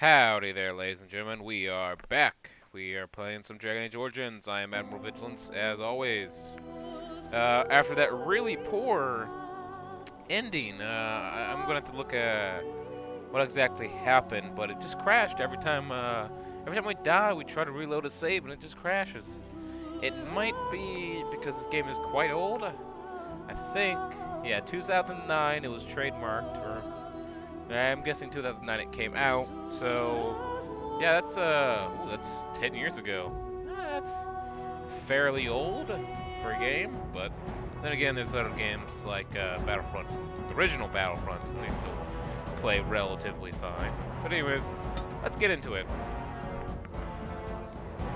Howdy there, ladies and gentlemen. We are back. We are playing some Dragon Age Origins. I am Admiral Vigilance, as always. After that really poor ending, I'm going to have to look at what exactly happened, but it just crashed every time we die, we try to reload a save, and it just crashes. It might be because this game is quite old. I think, yeah, 2009, it was trademarked, or I'm guessing 2009 it came out, so yeah, that's 10 years ago. That's fairly old for a game, but then again, there's other games like Battlefront, the original Battlefronts, and they still play relatively fine. But anyways, let's get into it.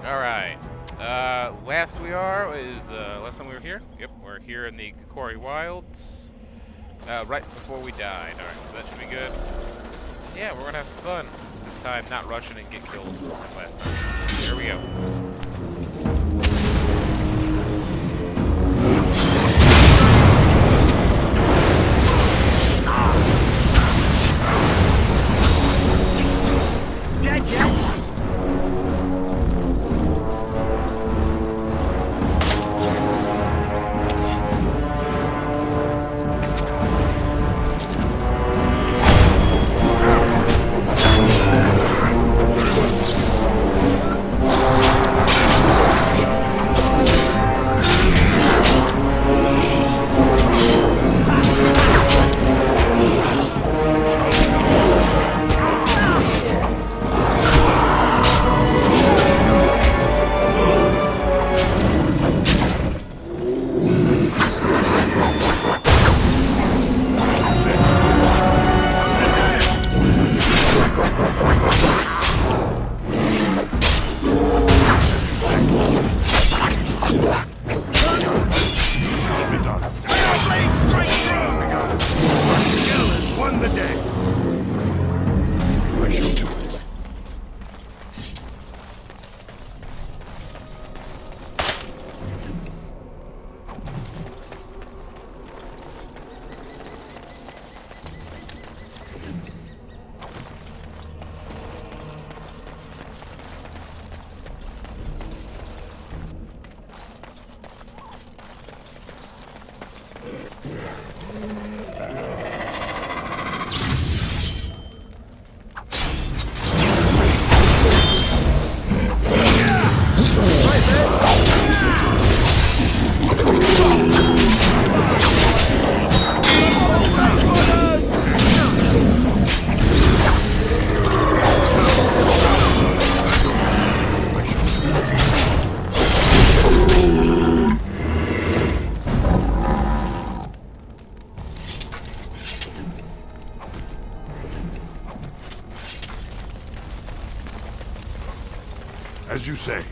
Alright, last time we were here? Yep, we're here in the Korcari Wilds. Right before we died. Alright, so that should be good. Yeah, we're gonna have some fun. This time, not rushing and get killed like last time. Here we go. As you say.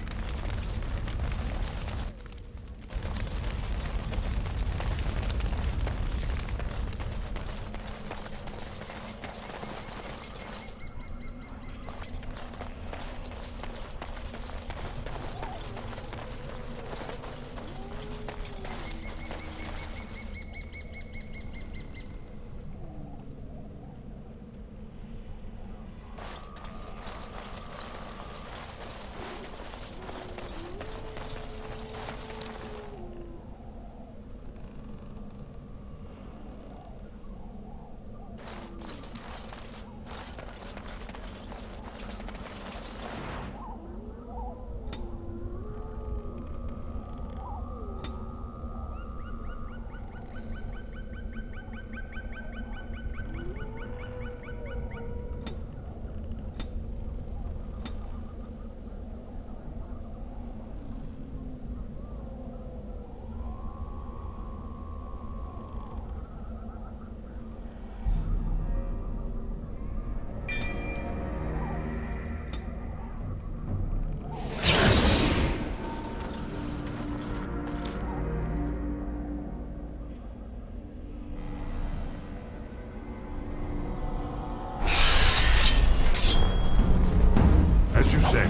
As you say.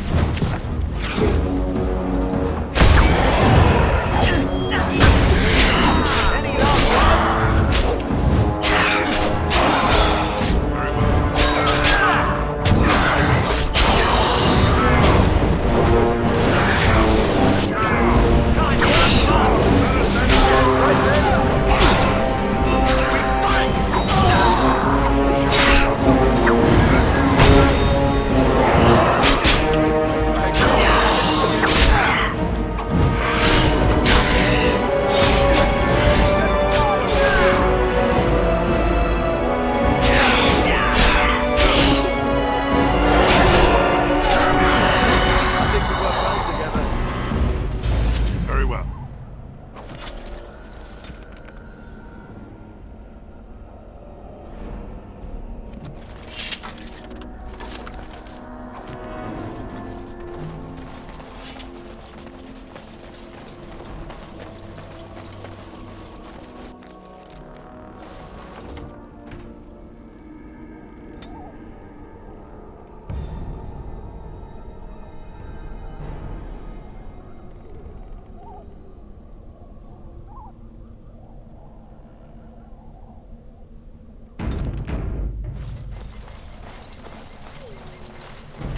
Very well.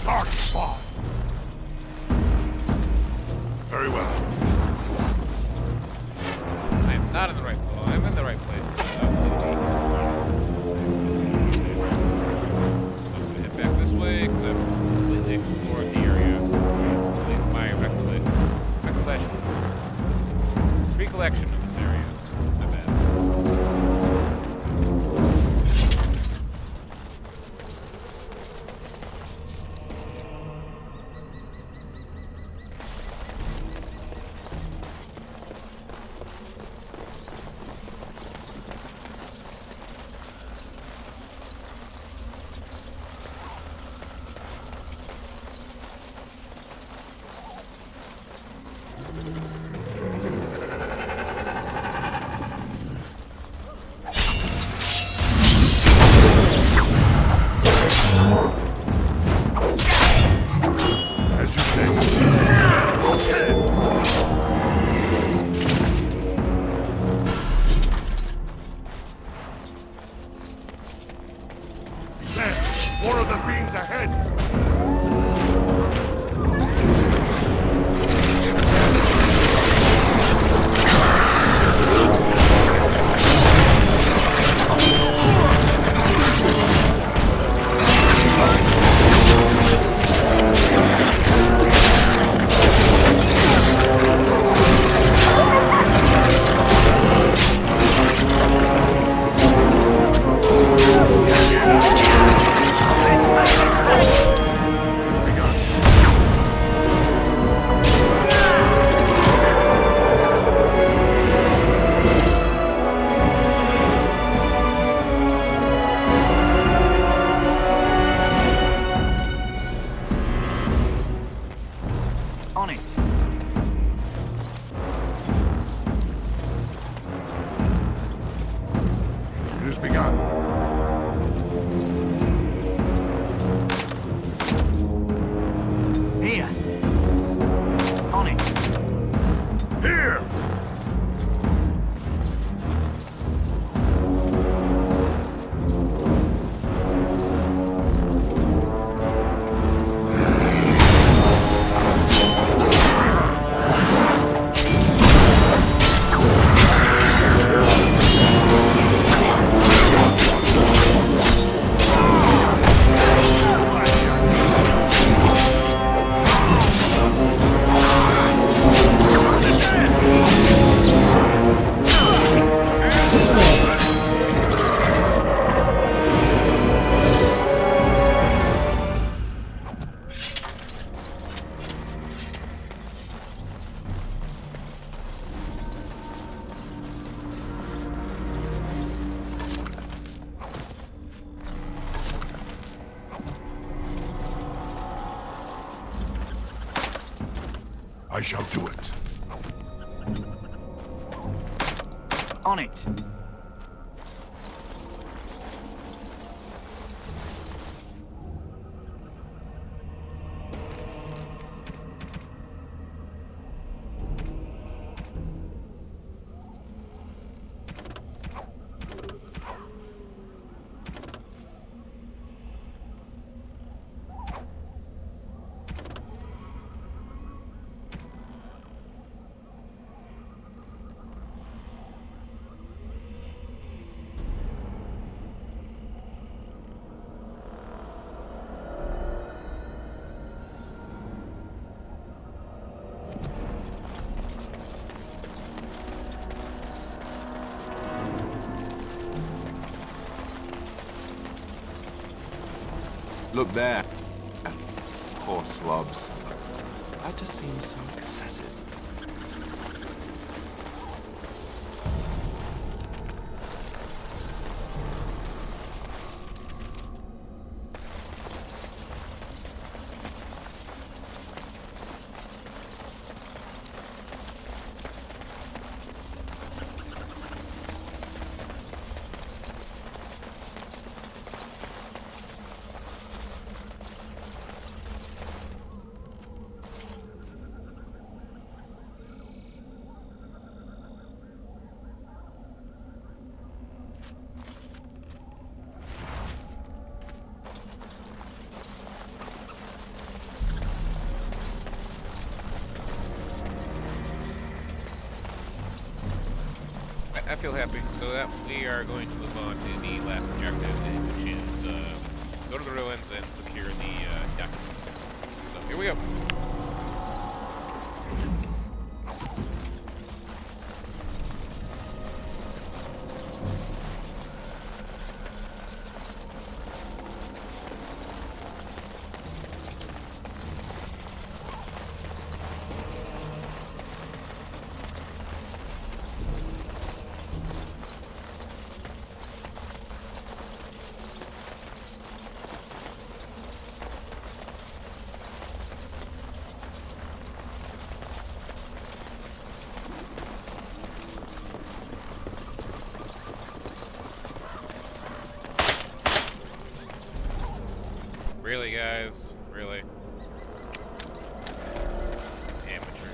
Target spawn. Very well. I am not in the right place. Well, I'm in the right place. Head back this way because I've completely explored the area. At least my recollection of this area. My bad. One of the fiends ahead! On it. It has begun. Here. On it. Here! I shall do it. On it. Look there. Poor slobs. That just seems so excessive. feel happy. So that we are going to move on to the last objective, which is go to the ruins and secure the documents. So here we go. Really, guys? Really? Amateurs.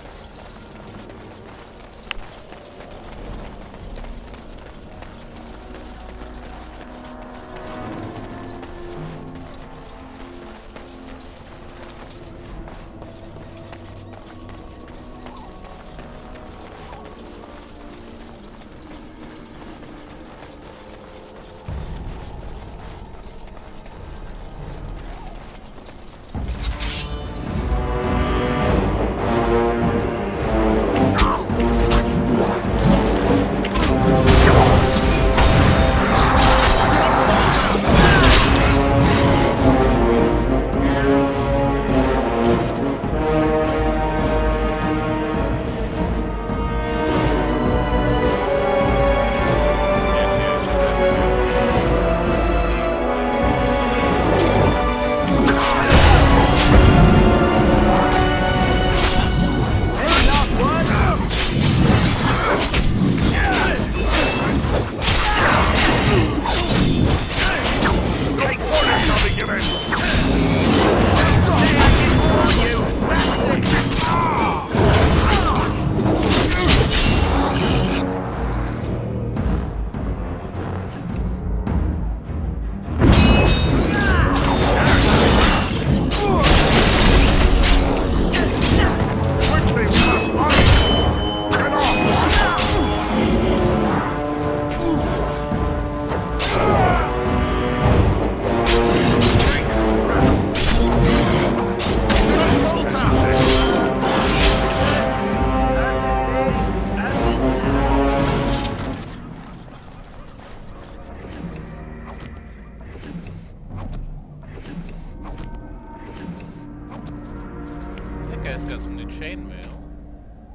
Guy's got some new chainmail.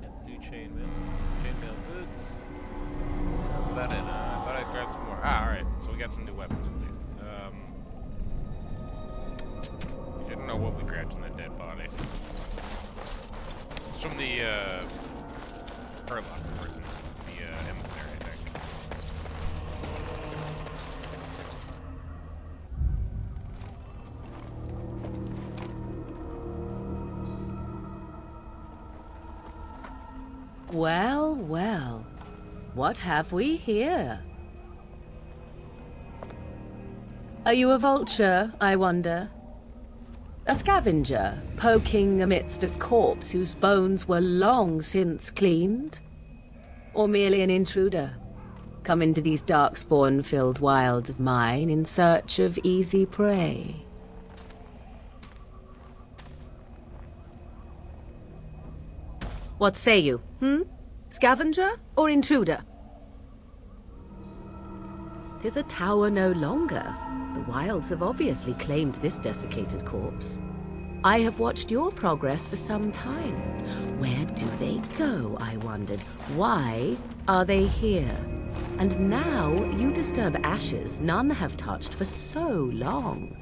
Yep, new chainmail. Chainmail boots. That's about it. I thought I grabbed some more. Ah, alright. So we got some new weapons at least. I didn't know what we grabbed from that dead body. It's from the, Herlock person. The, emissary, I think. Well, well, what have we here? Are you a vulture, I wonder? A scavenger, poking amidst a corpse whose bones were long since cleaned? Or merely an intruder, come into these darkspawn-filled wilds of mine in search of easy prey? What say you, Scavenger or intruder? 'Tis a tower no longer. The wilds have obviously claimed this desiccated corpse. I have watched your progress for some time. Where do they go, I wondered? Why are they here? And now you disturb ashes none have touched for so long.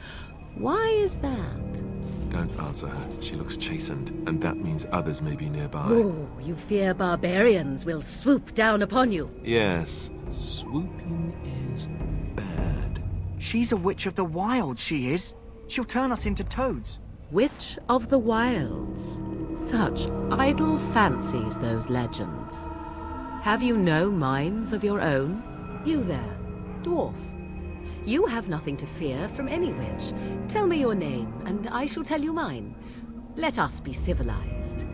Why is that? Don't answer her. She looks chastened, and that means others may be nearby. Oh, you fear barbarians will swoop down upon you. Yes, swooping is bad. She's a witch of the wild, she is. She'll turn us into toads. Witch of the Wilds. Such idle fancies, those legends. Have you no minds of your own? You there, dwarf. You have nothing to fear from any witch. Tell me your name, and I shall tell you mine. Let us be civilized.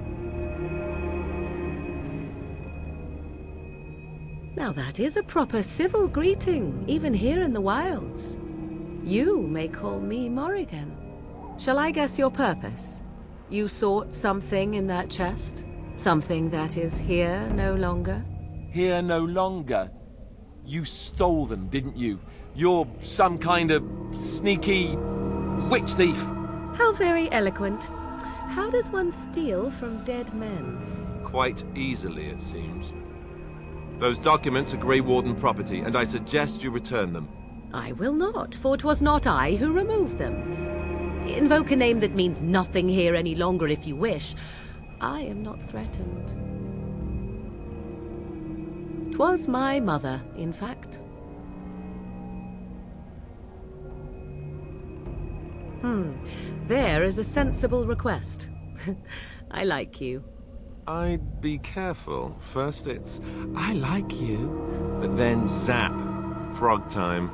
Now that is a proper civil greeting, even here in the wilds. You may call me Morrigan. Shall I guess your purpose? You sought something in that chest? Something that is here no longer? Here no longer. You stole them, didn't you? You're some kind of sneaky witch thief. How very eloquent. How does one steal from dead men? Quite easily, it seems. Those documents are Grey Warden property, and I suggest you return them. I will not, for it was not I who removed them. Invoke a name that means nothing here any longer if you wish. I am not threatened. 'Twas my mother, in fact. There is a sensible request. I like you. I'd be careful. First it's, I like you, but then zap. Frog time.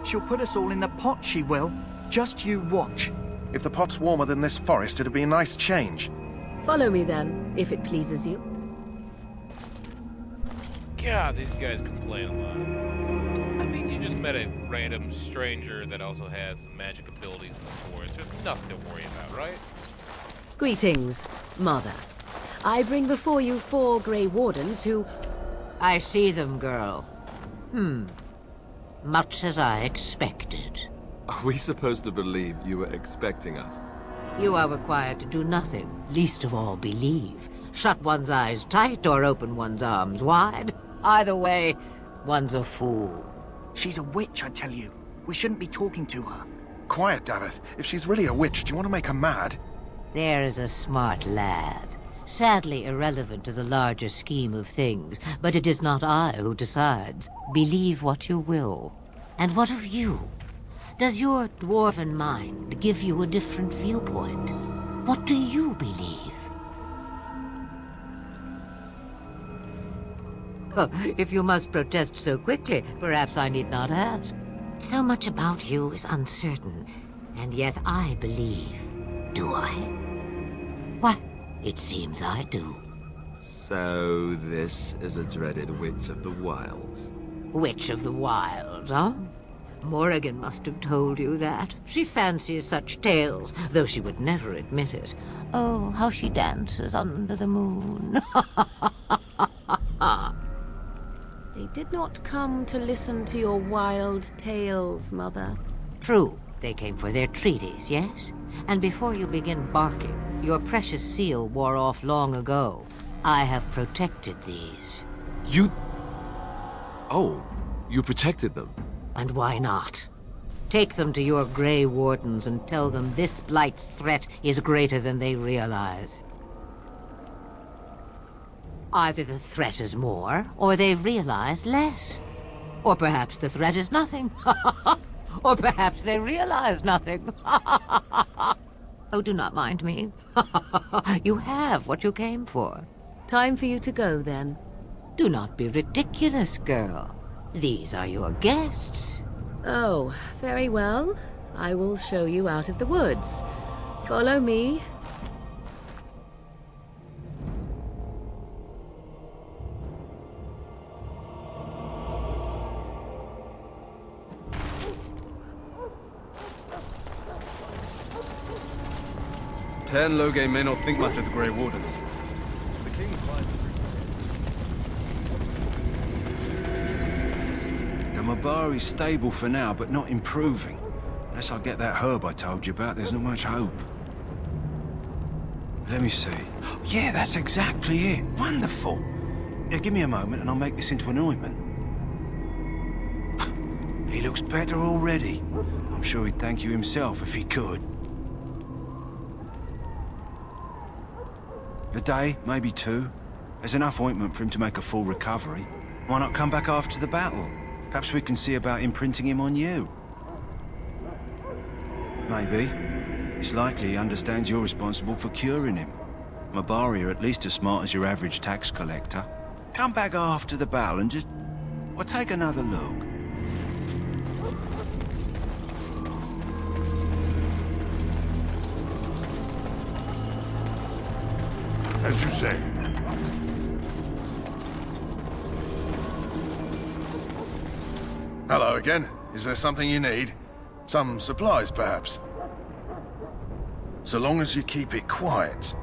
She'll put us all in the pot, she will. Just you watch. If the pot's warmer than this forest, it'd be a nice change. Follow me then, if it pleases you. God, these guys complain a lot. I mean, you just met a random stranger that also has some magic abilities in the forest. There's nothing to worry about, right? Greetings, Mother. I bring before you 4 Grey Wardens who... I see them, girl. Much as I expected. Are we supposed to believe you were expecting us? You are required to do nothing, least of all believe. Shut one's eyes tight or open one's arms wide. Either way, one's a fool. She's a witch, I tell you. We shouldn't be talking to her. Quiet, Davith. If she's really a witch, do you want to make her mad? There is a smart lad. Sadly irrelevant to the larger scheme of things, but it is not I who decides. Believe what you will. And what of you? Does your dwarven mind give you a different viewpoint? What do you believe? Oh, if you must protest so quickly, perhaps I need not ask. So much about you is uncertain, and yet I believe. Do I? Why, it seems I do. So this is a dreaded witch of the wilds. Witch of the Wilds, huh? Morrigan must have told you that. She fancies such tales, though she would never admit it. Oh, how she dances under the moon. They did not come to listen to your wild tales, Mother. True, they came for their treaties, yes? And before you begin barking, your precious seal wore off long ago. I have protected these. You... Oh, you protected them. And why not? Take them to your Grey Wardens and tell them this blight's threat is greater than they realize. Either the threat is more, or they realize less. Or perhaps the threat is nothing. Or perhaps they realize nothing. Oh, do not mind me. You have what you came for. Time for you to go, then. Do not be ridiculous, girl. These are your guests. Oh, very well. I will show you out of the woods. Follow me. Ten Loge may not think much of the Grey Wardens. The king finds The Mabari's stable for now, but not improving. Unless I get that herb I told you about, there's not much hope. Let me see. Yeah, that's exactly it. Wonderful. Yeah, give me a moment and I'll make this into an ointment. He looks better already. I'm sure he'd thank you himself if he could. A day, maybe 2. There's enough ointment for him to make a full recovery. Why not come back after the battle? Perhaps we can see about imprinting him on you. Maybe. It's likely he understands you're responsible for curing him. Mabari are at least as smart as your average tax collector. Come back after the battle and just... well, take another look. As you say. Hello again. Is there something you need? Some supplies, perhaps? So long as you keep it quiet.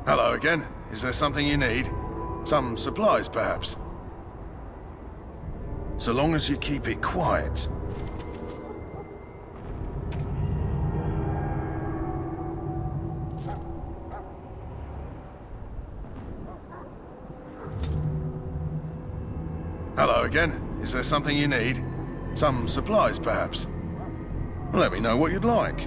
Hello again. Is there something you need? Some supplies, perhaps? So long as you keep it quiet. Hello again. Is there something you need? Some supplies, perhaps? Let me know what you'd like.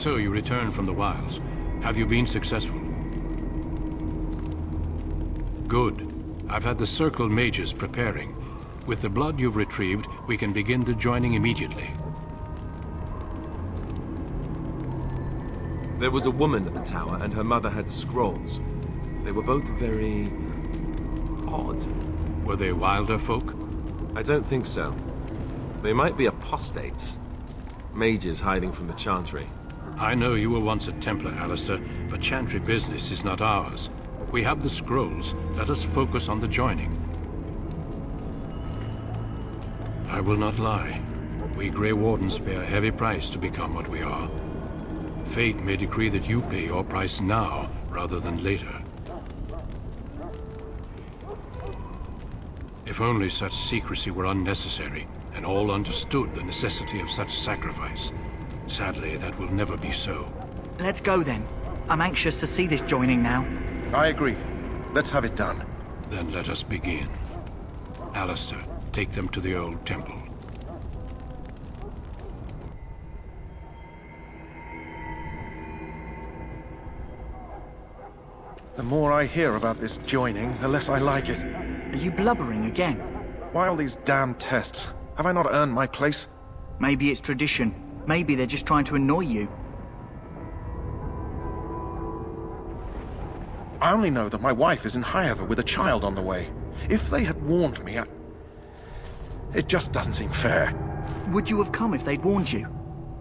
So you returned from the wilds. Have you been successful? Good. I've had the Circle mages preparing. With the blood you've retrieved, we can begin the joining immediately. There was a woman at the tower, and her mother had scrolls. They were both very... odd. Were they wilder folk? I don't think so. They might be apostates. Mages hiding from the Chantry. I know you were once a Templar, Alistair, but Chantry business is not ours. We have the scrolls. Let us focus on the joining. I will not lie. We Grey Wardens pay a heavy price to become what we are. Fate may decree that you pay your price now, rather than later. If only such secrecy were unnecessary, and all understood the necessity of such sacrifice. Sadly, that will never be so. Let's go then. I'm anxious to see this joining now. I agree. Let's have it done. Then let us begin. Alistair, take them to the old temple. The more I hear about this joining, the less I like it. Are you blubbering again? Why all these damn tests? Have I not earned my place? Maybe it's tradition. Maybe they're just trying to annoy you. I only know that my wife is in Highever with a child on the way. If they had warned me, it just doesn't seem fair. Would you have come if they'd warned you?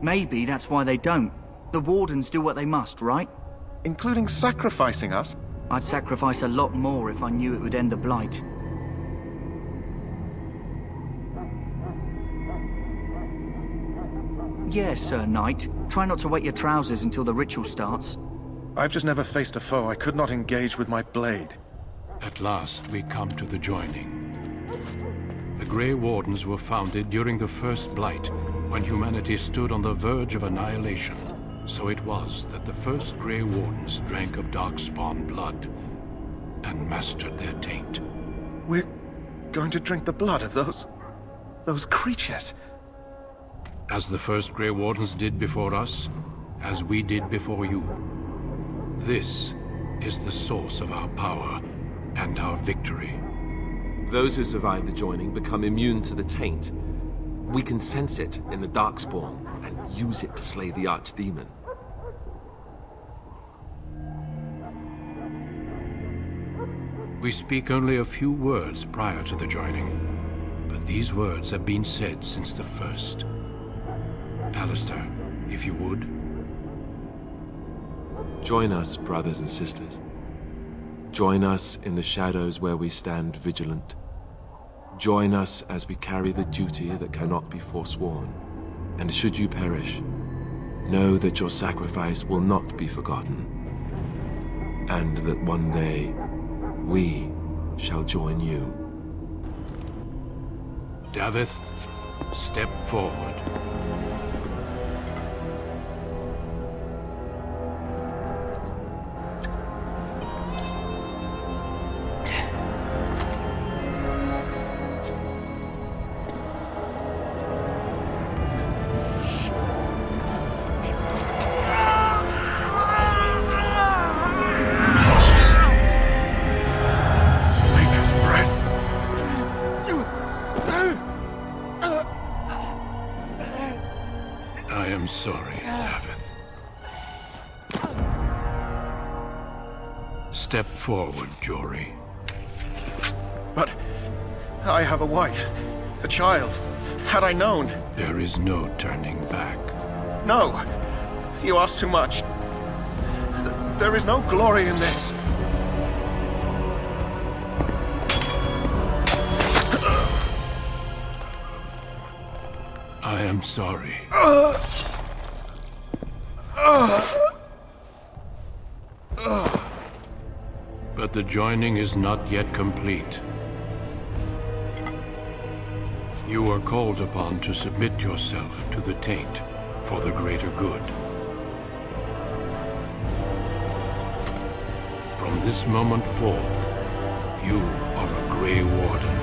Maybe that's why they don't. The Wardens do what they must, right? Including sacrificing us? I'd sacrifice a lot more if I knew it would end the Blight. Yes, Sir Knight. Try not to wet your trousers until the ritual starts. I've just never faced a foe I could not engage with my blade. At last, we come to the joining. The Grey Wardens were founded during the First Blight, when humanity stood on the verge of annihilation. So it was that the first Grey Wardens drank of Darkspawn blood and mastered their taint. We're going to drink the blood of those creatures. As the first Grey Wardens did before us, as we did before you. This is the source of our power and our victory. Those who survive the joining become immune to the taint. We can sense it in the Darkspawn and use it to slay the Archdemon. We speak only a few words prior to the joining, but these words have been said since the first. Alistair, if you would. Join us, brothers and sisters. Join us in the shadows where we stand vigilant. Join us as we carry the duty that cannot be forsworn. And should you perish, know that your sacrifice will not be forgotten. And that one day, we shall join you. Davith, step forward. I am sorry, Davith. Step forward, Jory. But I have a wife, a child. Had I known... There is no turning back. No! You ask too much. There is no glory in this. I am sorry. But the joining is not yet complete. You are called upon to submit yourself to the taint for the greater good. From this moment forth, you are a Grey Warden.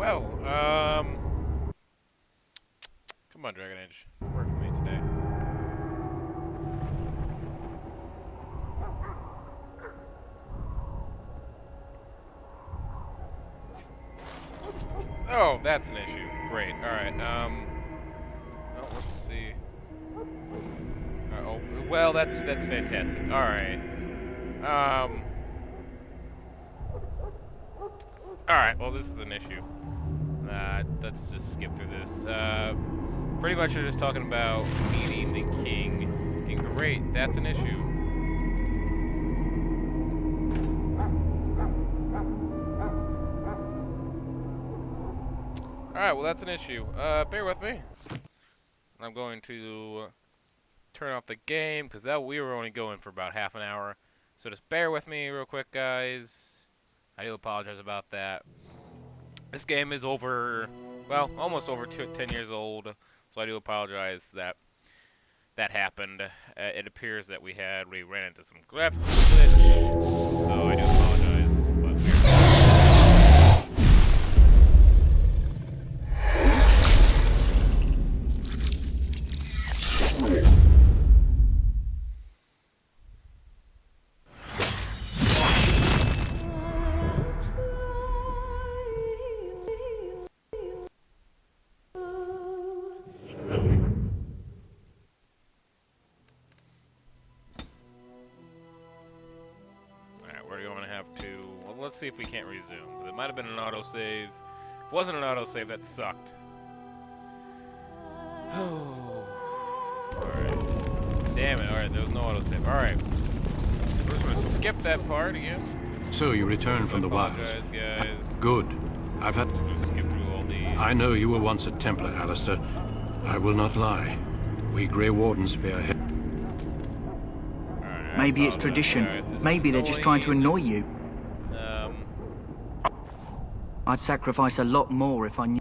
Well, come on, Dragon Age. Work with me today. Oh, that's an issue. Great. Alright, oh, let's see. Oh, well, that's fantastic. Alright. Alright, well, this is an issue. Let's just skip through this. Pretty much you're just talking about meeting the king. Great, that's an issue. Alright, well, that's an issue. Bear with me. I'm going to turn off the game, because we were only going for about half an hour. So just bear with me real quick, guys. I do apologize about that. This game is over, well, almost over 10 years old, so I do apologize that happened. It appears that we ran into some graphical glitch, so I do apologize, but let's see if we can't resume. It might have been an autosave. If it wasn't an autosave, that sucked. Oh. Alright. Damn it. Alright, there was no autosave. Alright. We're just gonna skip that part again. So you returned from the wilds. Guys. Good. I've had to skip through all these. I know you were once a Templar, Alistair. I will not lie. We Grey Wardens bear head. Maybe it's tradition. Maybe they're just trying to annoy you. I'd sacrifice a lot more if I knew.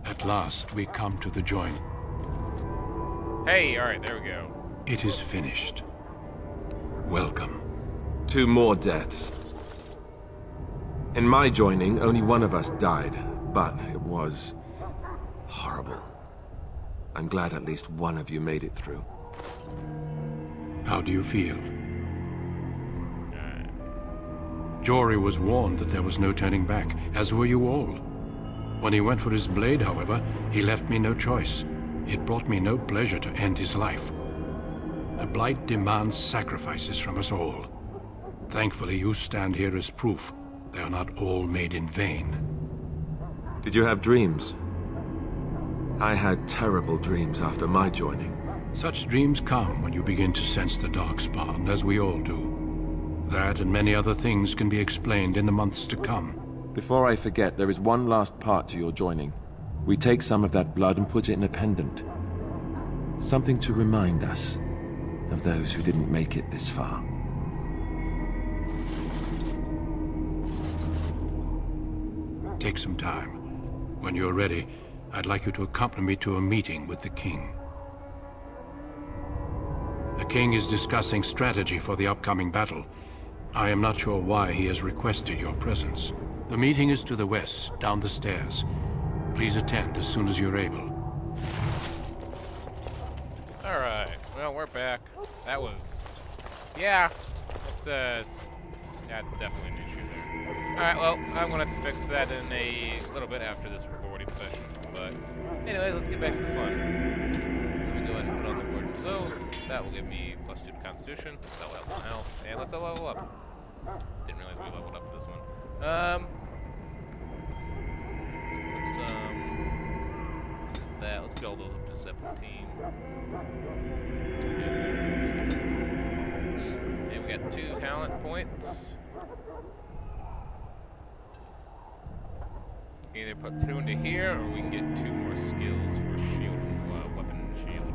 At last, we come to the joint. Hey, alright, there we go. It is finished. Welcome. 2 more deaths. In my joining, only one of us died, but it was horrible. I'm glad at least one of you made it through. How do you feel? Jory was warned that there was no turning back, as were you all. When he went for his blade, however, he left me no choice. It brought me no pleasure to end his life. The Blight demands sacrifices from us all. Thankfully, you stand here as proof they are not all made in vain. Did you have dreams? I had terrible dreams after my joining. Such dreams come when you begin to sense the Darkspawn, as we all do. That and many other things can be explained in the months to come. Before I forget, there is one last part to your joining. We take some of that blood and put it in a pendant. Something to remind us of those who didn't make it this far. Take some time. When you're ready, I'd like you to accompany me to a meeting with the King. The King is discussing strategy for the upcoming battle. I am not sure why he has requested your presence. The meeting is to the west, down the stairs. Please attend as soon as you're able. Alright, well, we're back. That was... yeah, that's definitely an issue there. Alright, well, I'm gonna have to fix that in a little bit after this recording session. But, anyway, let's get back to the fun. Let me go ahead and put on the board. So, that will give me +2 to Constitution. That'll help my health. And let's level up. Didn't realize we leveled up for this one. Let's build those up to 17. And we got 2 talent points. Either put 2 into here, or we can get 2 more skills for shield, weapon and shield.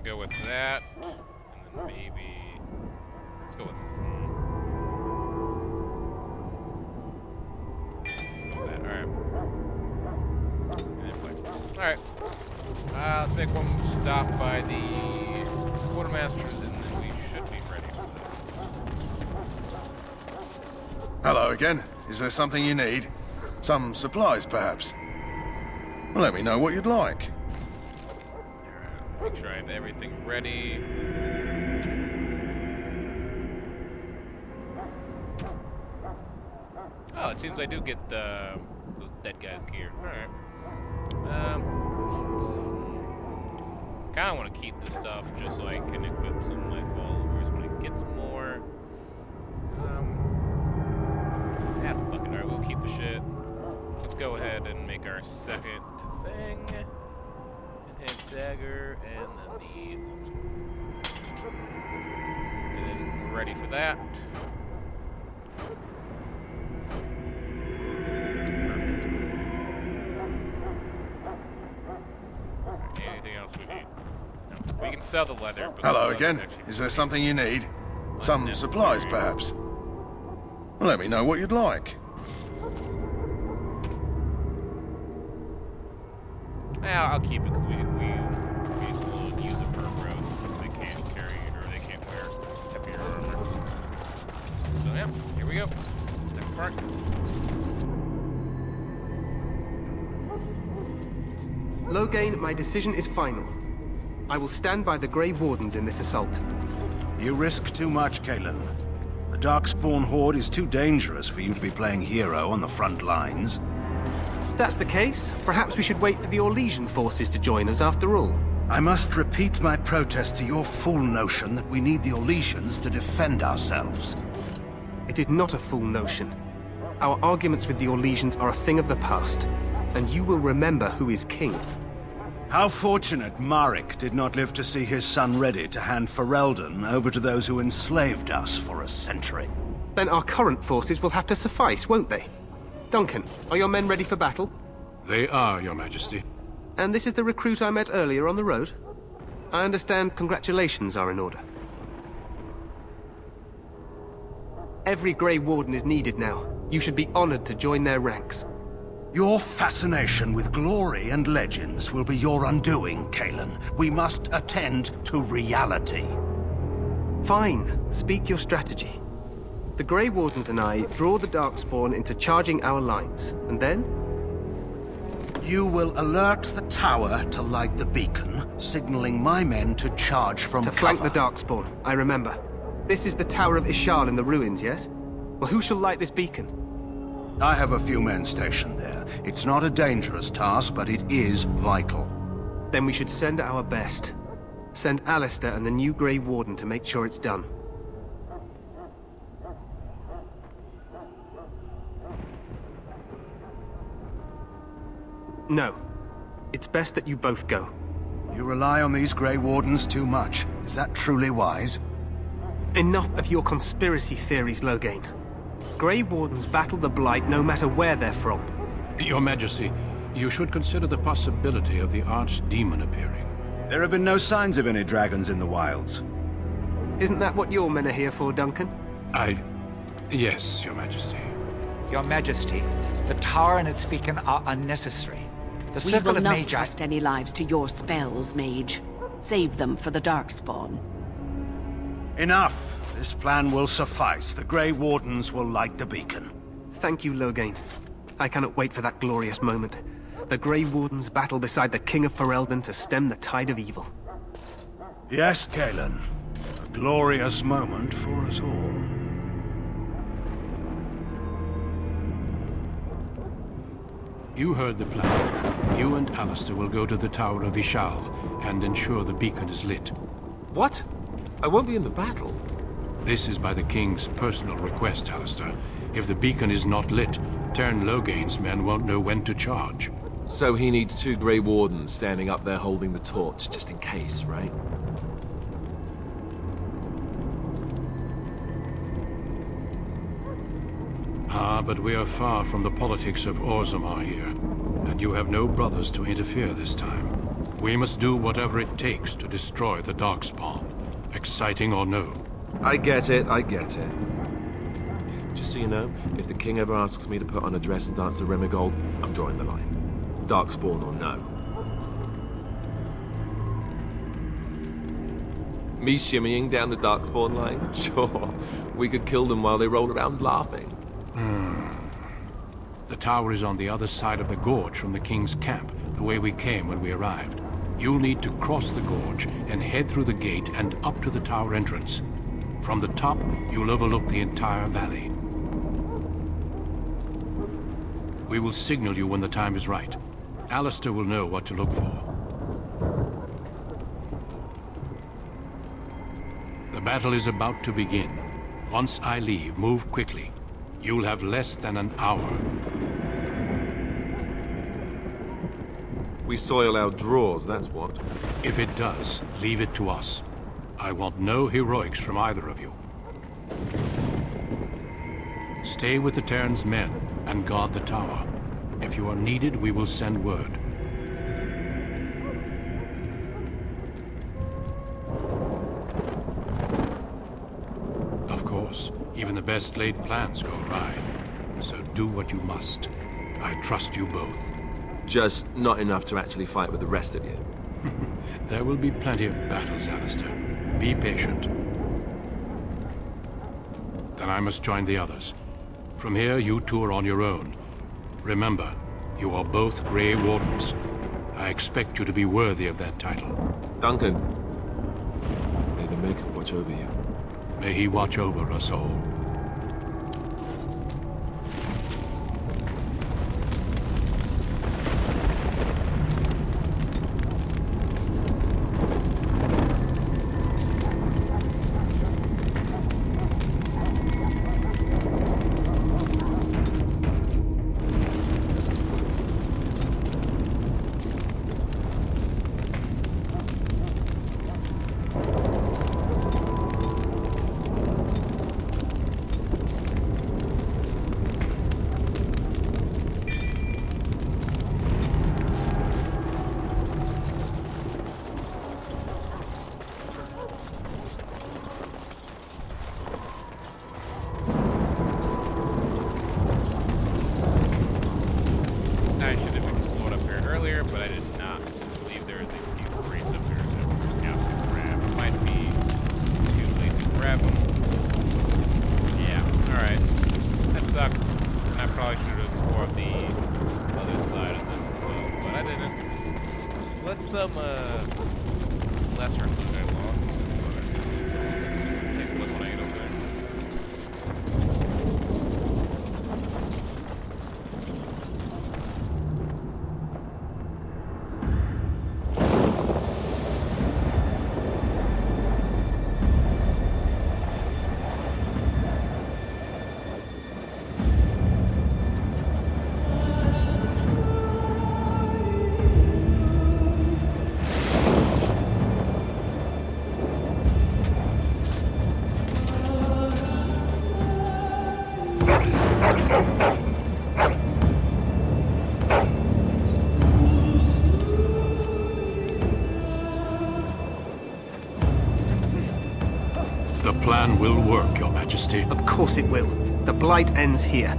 want to go with that, and then maybe let's go with that. All right. Let's make one stop by the quartermasters, and then we should be ready for this. Hello again. Is there something you need? Some supplies, perhaps? Let me know what you'd like. Make sure I have everything ready. Oh, it seems I do get those dead guys' gear. Alright. Kinda want to keep this stuff just so I can equip some of my followers when it gets more. Yeah, fuck it. Alright, we'll keep the shit. Let's go ahead and make our second thing. Enhanced dagger, and then and then we're ready for that. Perfect. Anything else we need? No. We can sell the leather, but Hello again. Is there something you need? Some supplies, perhaps? Let me know what you'd like. Yeah, I'll keep it because we will use it for growth since they can't carry it or they can't wear heavier armor. So yeah, here we go. Next part. Loghain, my decision is final. I will stand by the Grey Wardens in this assault. You risk too much, Kalen. The Darkspawn Horde is too dangerous for you to be playing hero on the front lines. If that's the case, perhaps we should wait for the Orlesian forces to join us after all. I must repeat my protest to your fool notion that we need the Orlesians to defend ourselves. It is not a fool notion. Our arguments with the Orlesians are a thing of the past, and you will remember who is king. How fortunate Marek did not live to see his son ready to hand Ferelden over to those who enslaved us for a century. Then our current forces will have to suffice, won't they? Duncan, are your men ready for battle? They are, Your Majesty. And this is the recruit I met earlier on the road? I understand congratulations are in order. Every Grey Warden is needed now. You should be honored to join their ranks. Your fascination with glory and legends will be your undoing, Kalen. We must attend to reality. Fine. Speak your strategy. The Grey Wardens and I draw the Darkspawn into charging our lines, and then? You will alert the tower to light the beacon, signaling my men to charge from cover. To flank the Darkspawn, I remember. This is the Tower of Ishal in the ruins, yes? Well, who shall light this beacon? I have a few men stationed there. It's not a dangerous task, but it is vital. Then we should send our best. Send Alistair and the new Grey Warden to make sure it's done. No. It's best that you both go. You rely on these Grey Wardens too much. Is that truly wise? Enough of your conspiracy theories, Loghain. Grey Wardens battle the Blight no matter where they're from. Your Majesty, you should consider the possibility of the Archdemon appearing. There have been no signs of any dragons in the wilds. Isn't that what your men are here for, Duncan? Yes, Your Majesty. Your Majesty, the tower and its beacon are unnecessary. The We circle will of not Magi... trust any lives to your spells, mage. Save them for the Darkspawn. Enough! This plan will suffice. The Grey Wardens will light the beacon. Thank you, Loghain. I cannot wait for that glorious moment. The Grey Wardens battle beside the King of Ferelden to stem the tide of evil. Yes, Kalen. A glorious moment for us all. You heard the plan. You and Alistair will go to the Tower of Ishal and ensure the beacon is lit. What? I won't be in the battle. This is by the King's personal request, Alistair. If the beacon is not lit, Tern Loghain's men won't know when to charge. So he needs 2 Grey Wardens standing up there holding the torch, just in case, right? But we are far from the politics of Orzammar here, and you have no brothers to interfere this time. We must do whatever it takes to destroy the Darkspawn, exciting or no. I get it, I get it. Just so you know, if the king ever asks me to put on a dress and dance the Remigold, I'm drawing the line. Darkspawn or no. Me shimmying down the Darkspawn line? Sure. We could kill them while they roll around laughing. The tower is on the other side of the gorge from the king's camp, the way we came when we arrived. You'll need to cross the gorge and head through the gate and up to the tower entrance. From the top, you'll overlook the entire valley. We will signal you when the time is right. Alistair will know what to look for. The battle is about to begin. Once I leave, move quickly. You'll have less than an hour. We soil our drawers, that's what. If it does, leave it to us. I want no heroics from either of you. Stay with the Terran's men and guard the tower. If you are needed, we will send word. Of course, even the best laid plans go awry. So do what you must. I trust you both. Just not enough to actually fight with the rest of you. There will be plenty of battles, Alistair. Be patient. Then I must join the others. From here, you two are on your own. Remember, you are both Grey Wardens. I expect you to be worthy of that title. Duncan, may the Maker watch over you. May he watch over us all. lesser loot I lost. Take a look when I get over there. The plan will work, Your Majesty. Of course it will. The Blight ends here.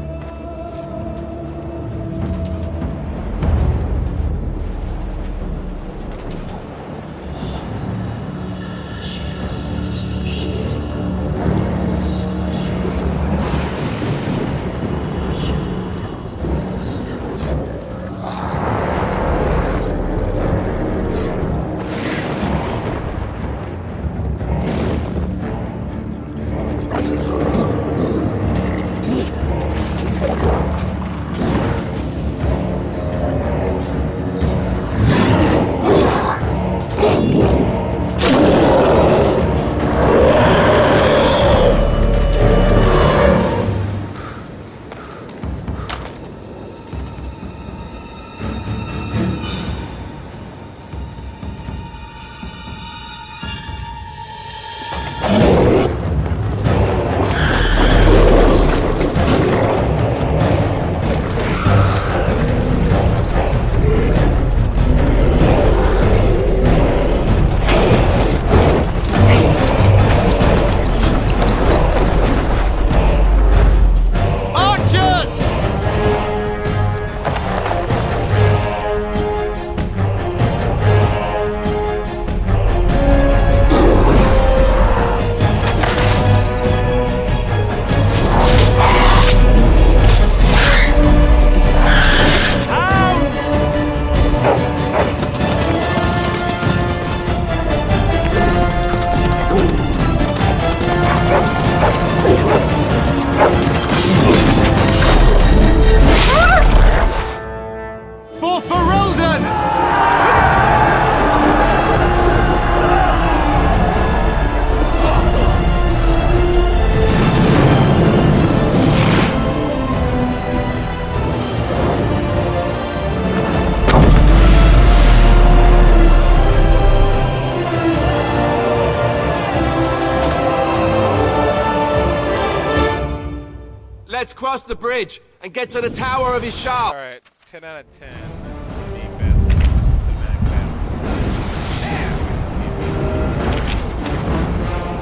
Let's cross the bridge and get to the tower of Ishal. Alright, 10 out of 10. The best cinematic battle. Damn!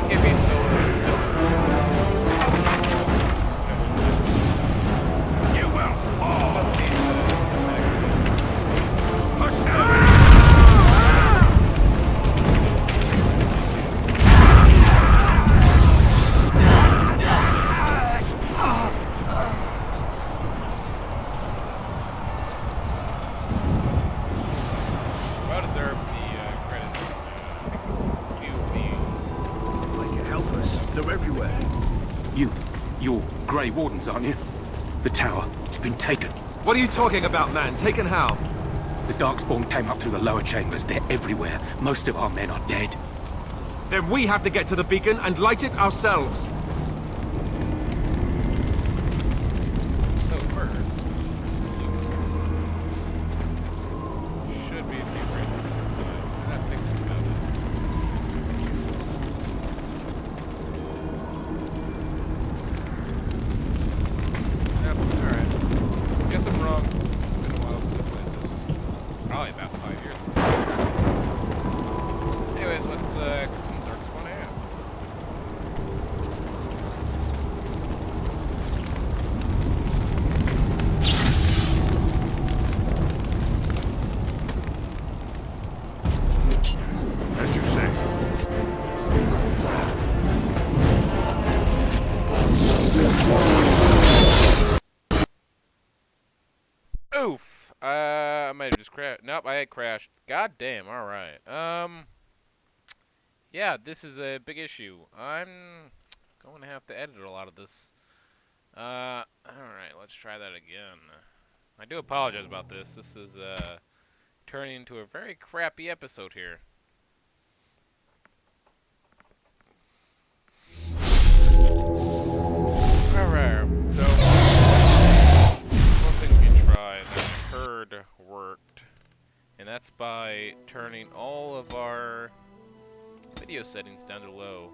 It being so You will fall! Push them! well deserved the credit. They can help us. They're everywhere. You're Grey Wardens, aren't you? The tower, it's been taken. What are you talking about, man? Taken how? The Darkspawn came up through the lower chambers. They're everywhere. Most of our men are dead. Then we have to get to the beacon and light it ourselves. So first, should be a few bridges. I'm not thinking about it. Yep, alright. Guess I'm wrong. It's been a while since I played this. Probably about 5 years. Anyways, let's get some Darkspawn ass. As you say. Oof. I might have just crashed. Nope, I had crashed. God damn. All right. Yeah, this is a big issue. I'm going to have to edit a lot of this. All right. Let's try that again. I do apologize about this. This is turning into a very crappy episode here. Alright, so one thing we can try that I heard worked, and that's by turning all of our video settings down to low.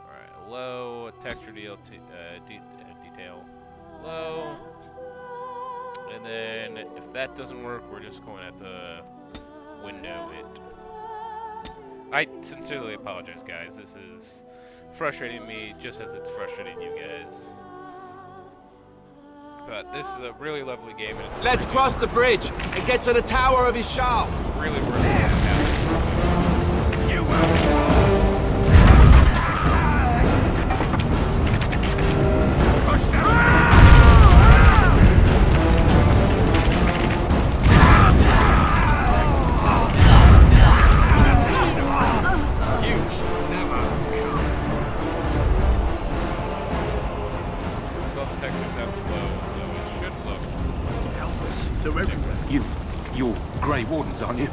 Alright, low, texture detail, low, and then if that doesn't work, we're just going at the window it. I sincerely apologize, guys. This is frustrating me just as it's frustrating you guys. But this is a really lovely game, and it's Let's cross the bridge and get to the tower of Ishal. really worth it. You will. Push them! You're Grey Wardens, aren't you?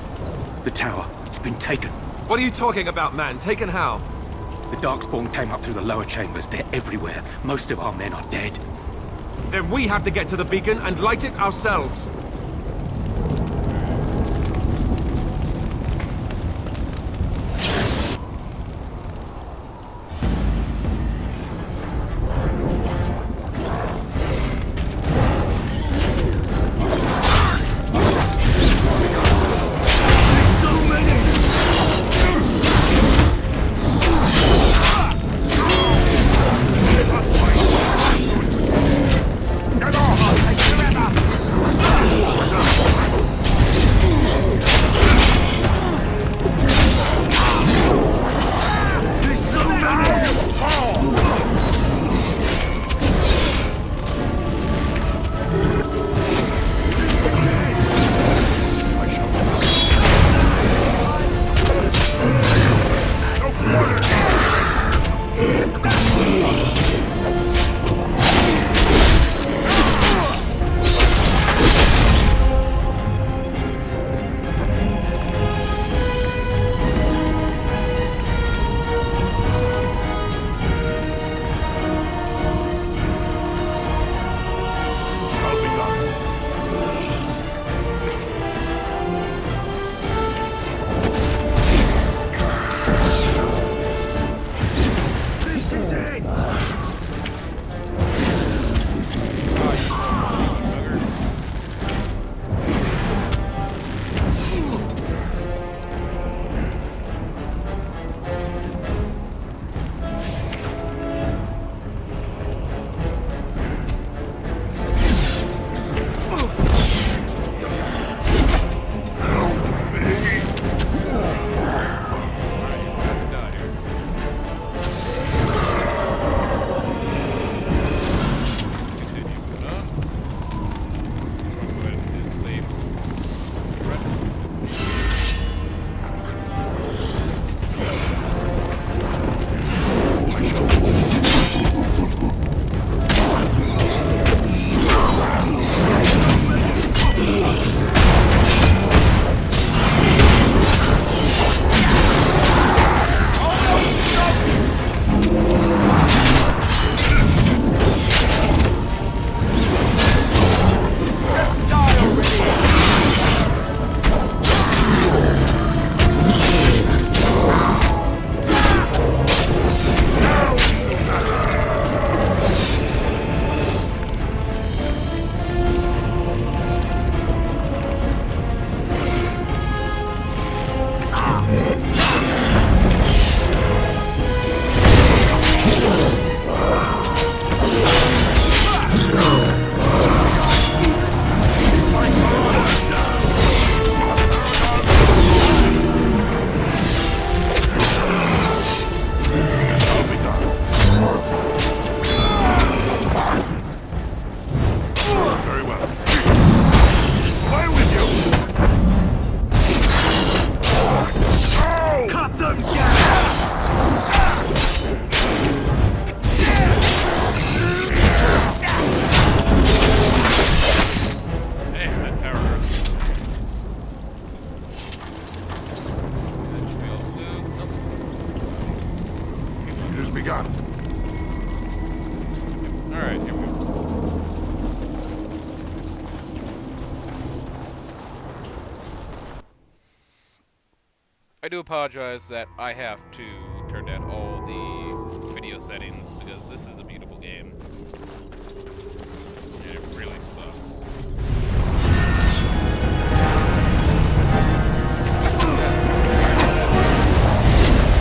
The tower, it's been taken. What are you talking about, man? Taken how? The Darkspawn came up through the lower chambers. They're everywhere. Most of our men are dead. Then we have to get to the beacon and light it ourselves. begun. Alright, here we go. I do apologize that I have to turn down all the video settings because this is a beautiful game. And it really sucks.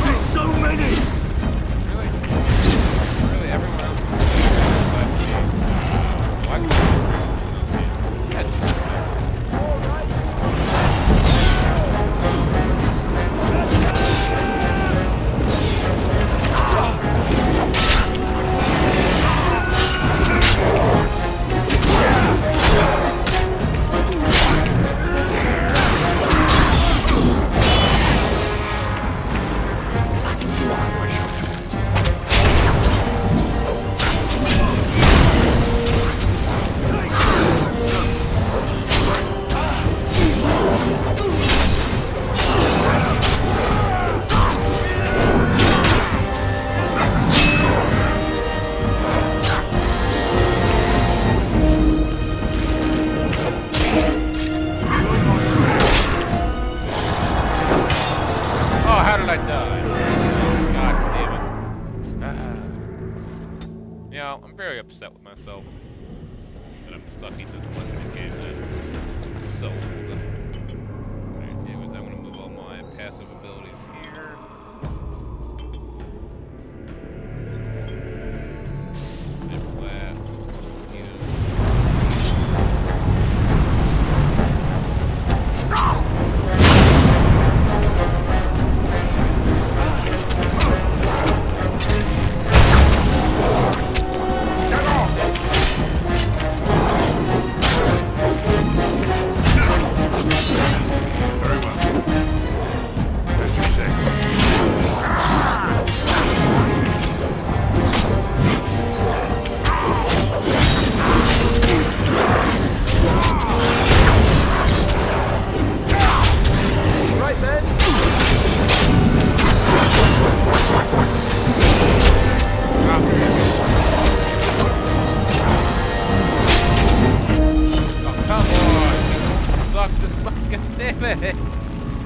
There's so many! Really? Really, everyone else is why can't that's upset with myself that I'm sucking this much in a game that so old. Alright, anyways, I'm gonna move all my passive abilities here.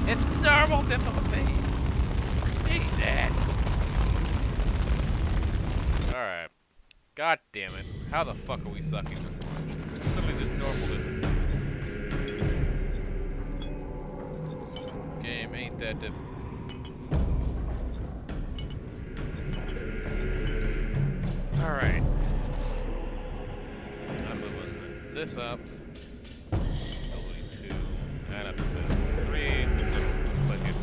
It's normal difficulty. Jesus. Alright. God damn it. How the fuck are we sucking this much? Something just normal difficulty. Game ain't that difficult. Alright. I'm moving this up. And up to 3. Click it.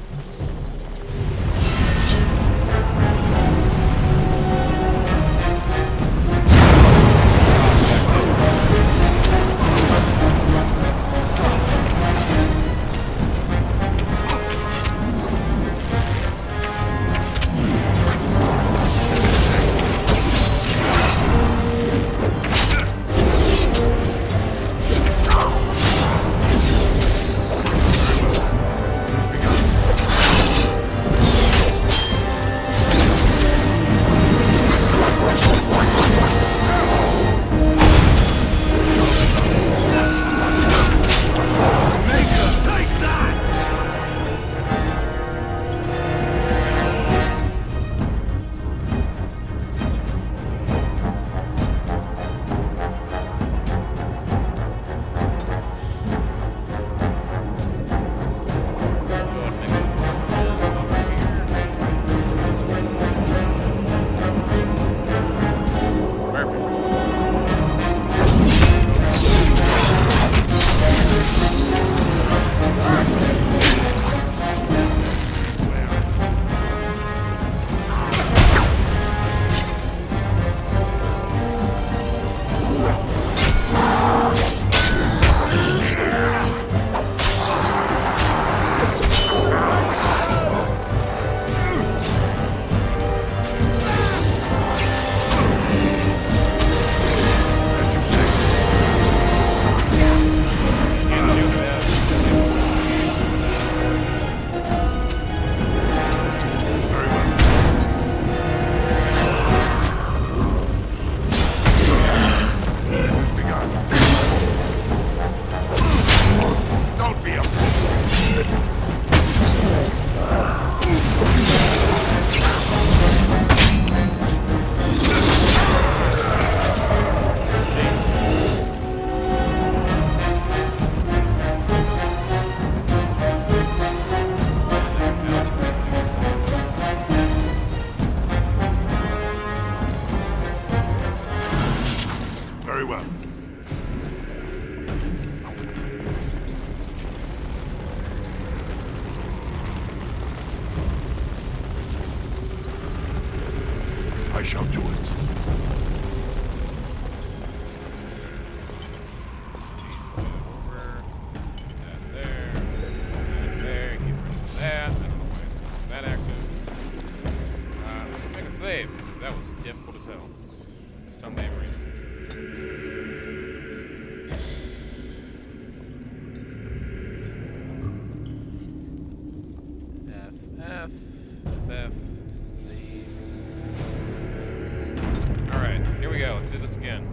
I shall do it. Save, because that was difficult as hell. For some damn reason. FF, save. Alright, here we go. Let's do this again.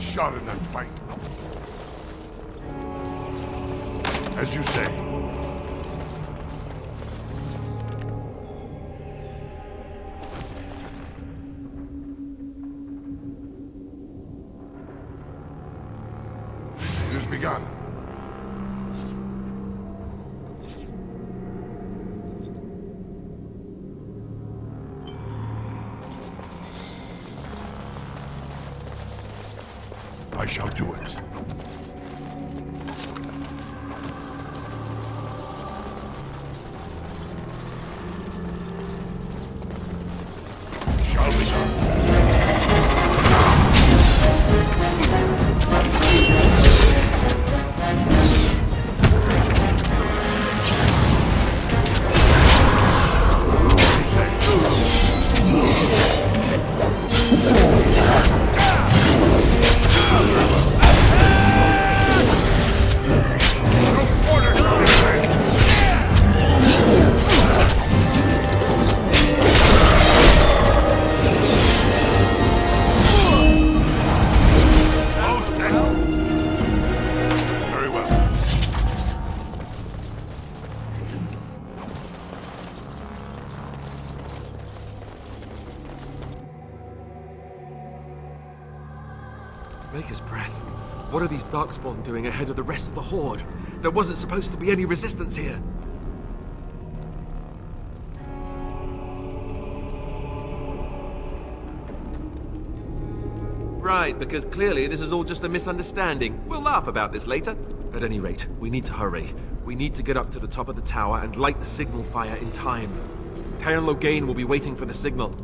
Shot in that fight. As you say. It has begun. I shall do it. Shall be done. Maker's breath. What are these Darkspawn doing ahead of the rest of the Horde? There wasn't supposed to be any resistance here. Right, because clearly this is all just a misunderstanding. We'll laugh about this later. At any rate, we need to hurry. We need to get up to the top of the tower and light the signal fire in time. Taron Loghain will be waiting for the signal.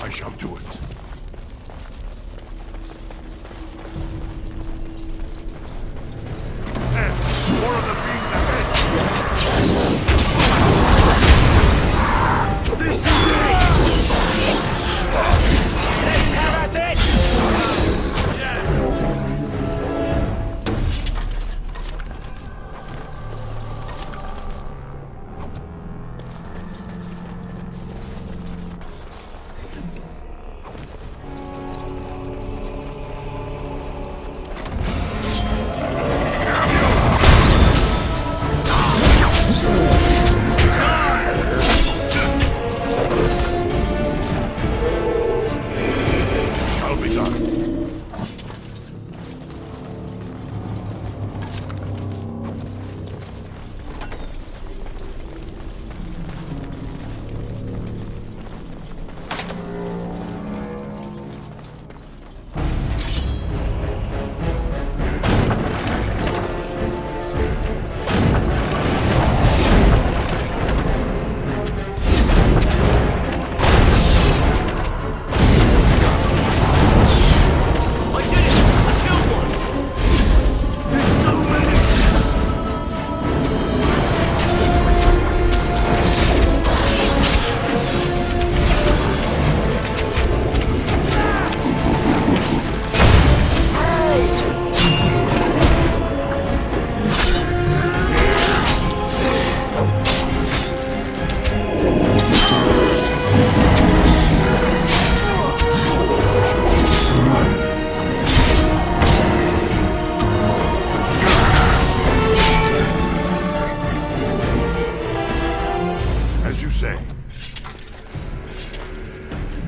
I shall do it. And more of the beings ahead! This is it! Let's have at it!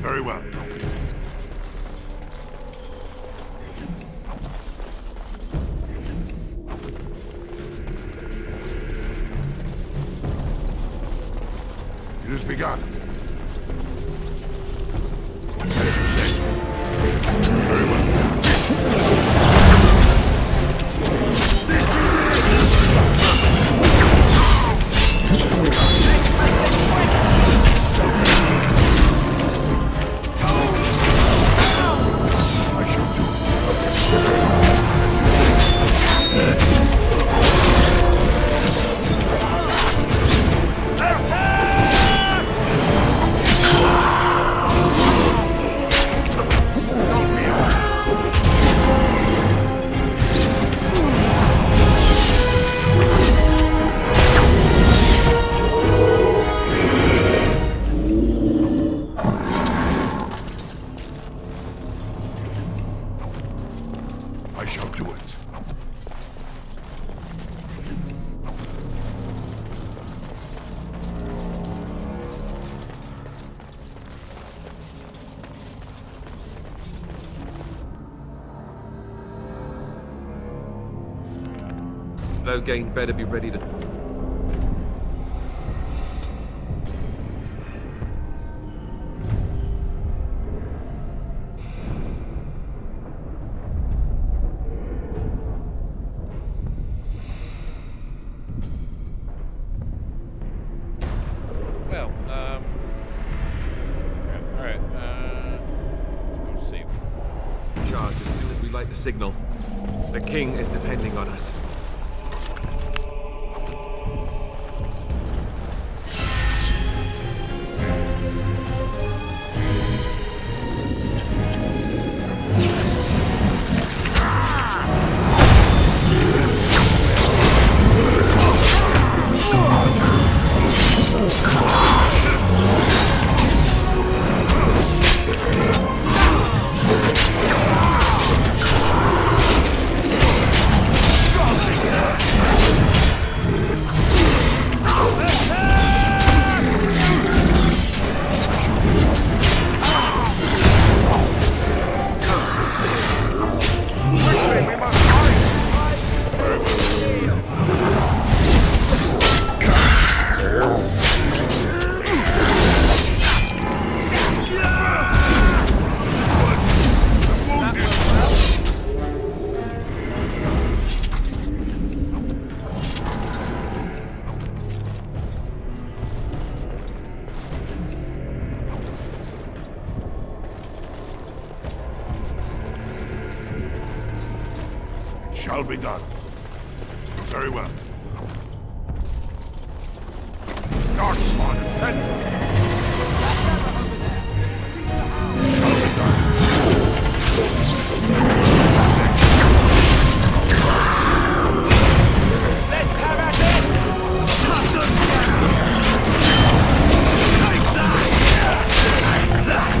Very well. It has begun. Very well. I shall do it. Loghain better be ready to... Well, alright, let's go see. Charge as soon as we light the signal. The king is depending on us. Shall be done. Very well. Dark spawn and sentry. Shall be done. Let's have at it! Take that!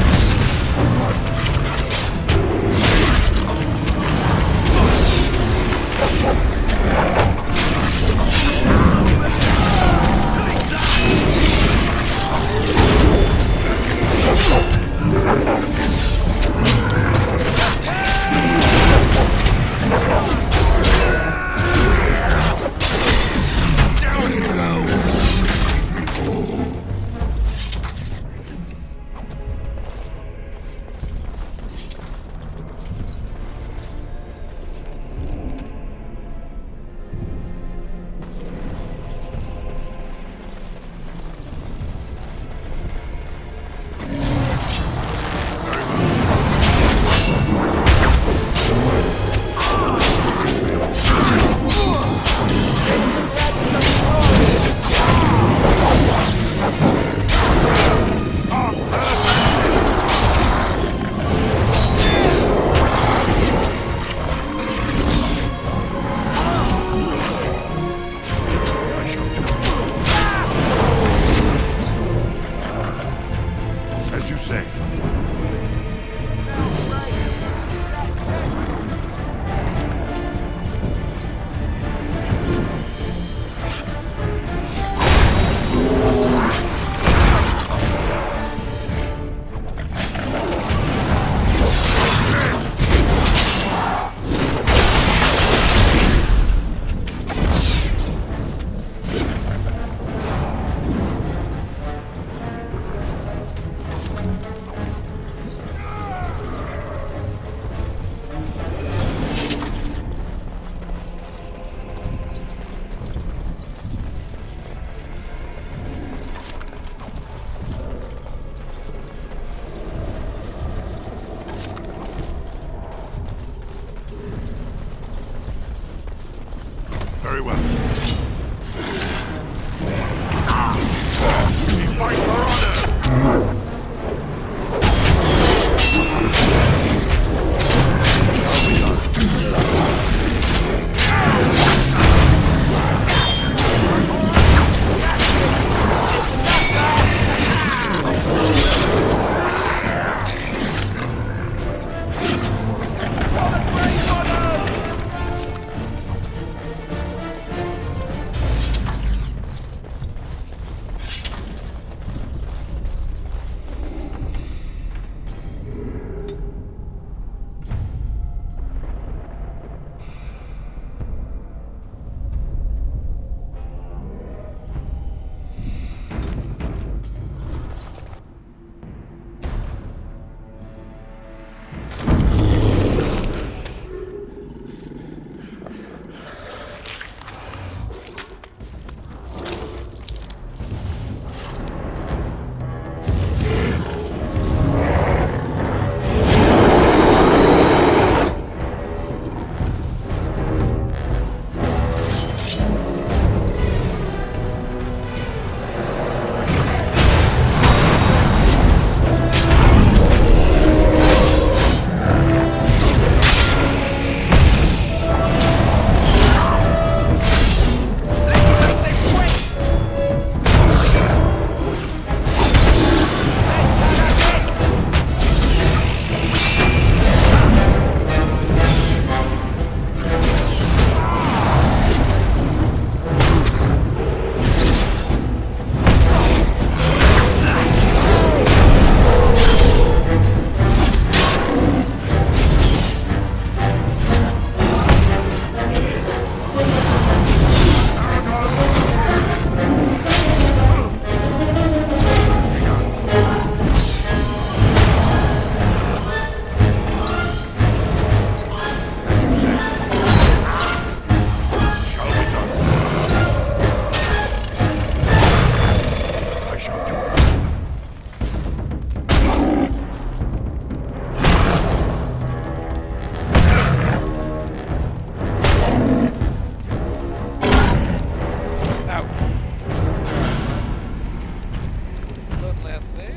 last save.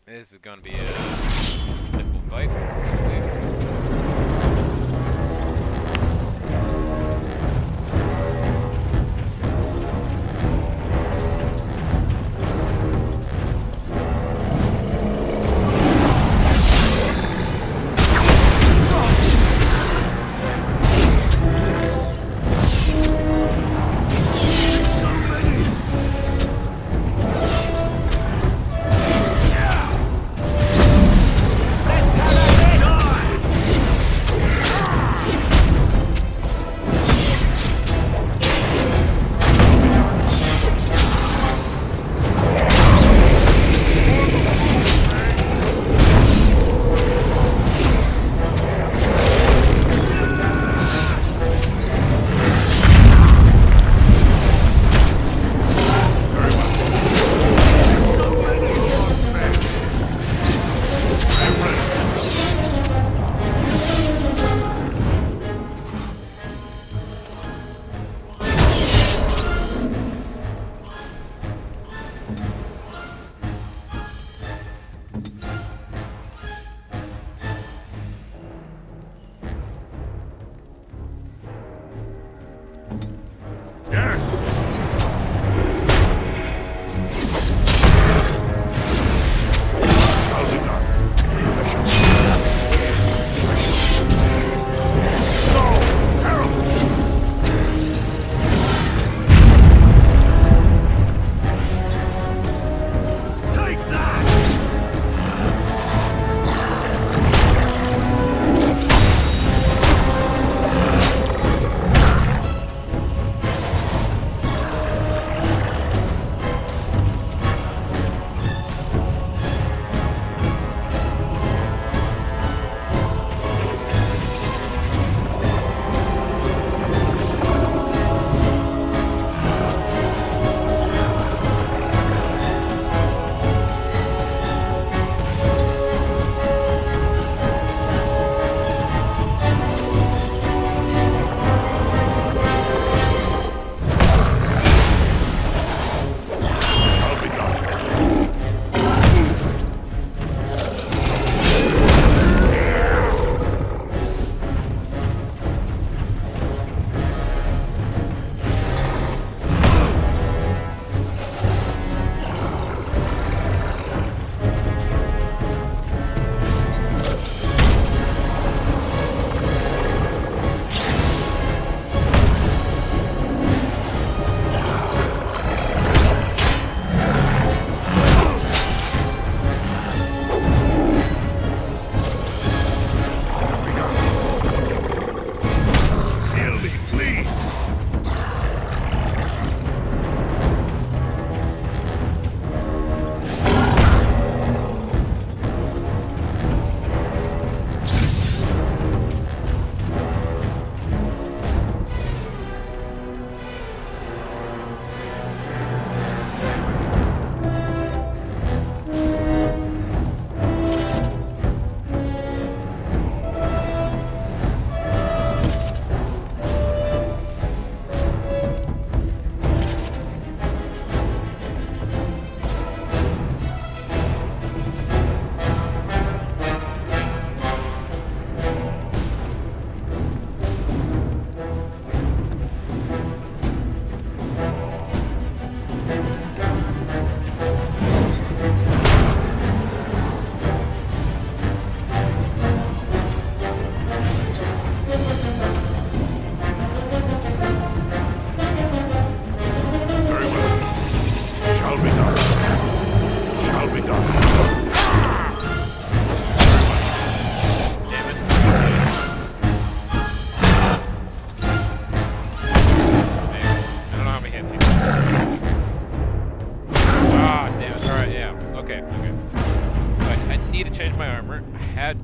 This is gonna be a difficult fight, at least.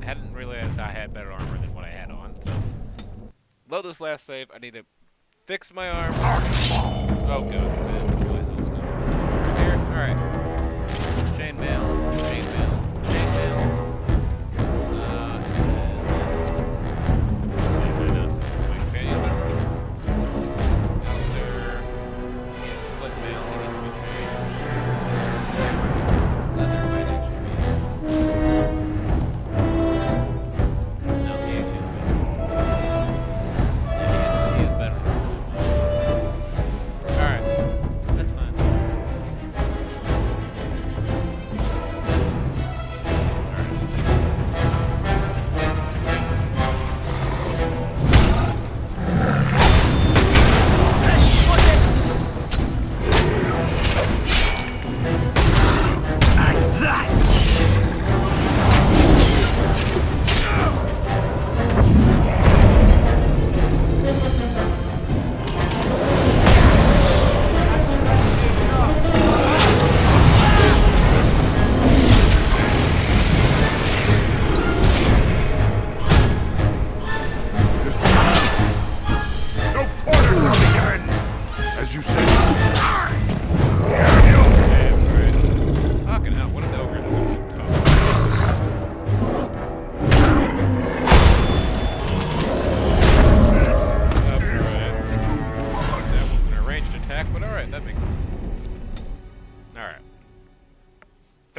hadn't realized I had better armor than what I had on, so... Load this last save, I need to fix my armor. Oh, good. Here, alright. Chainmail, chainmail, chainmail. Split mail,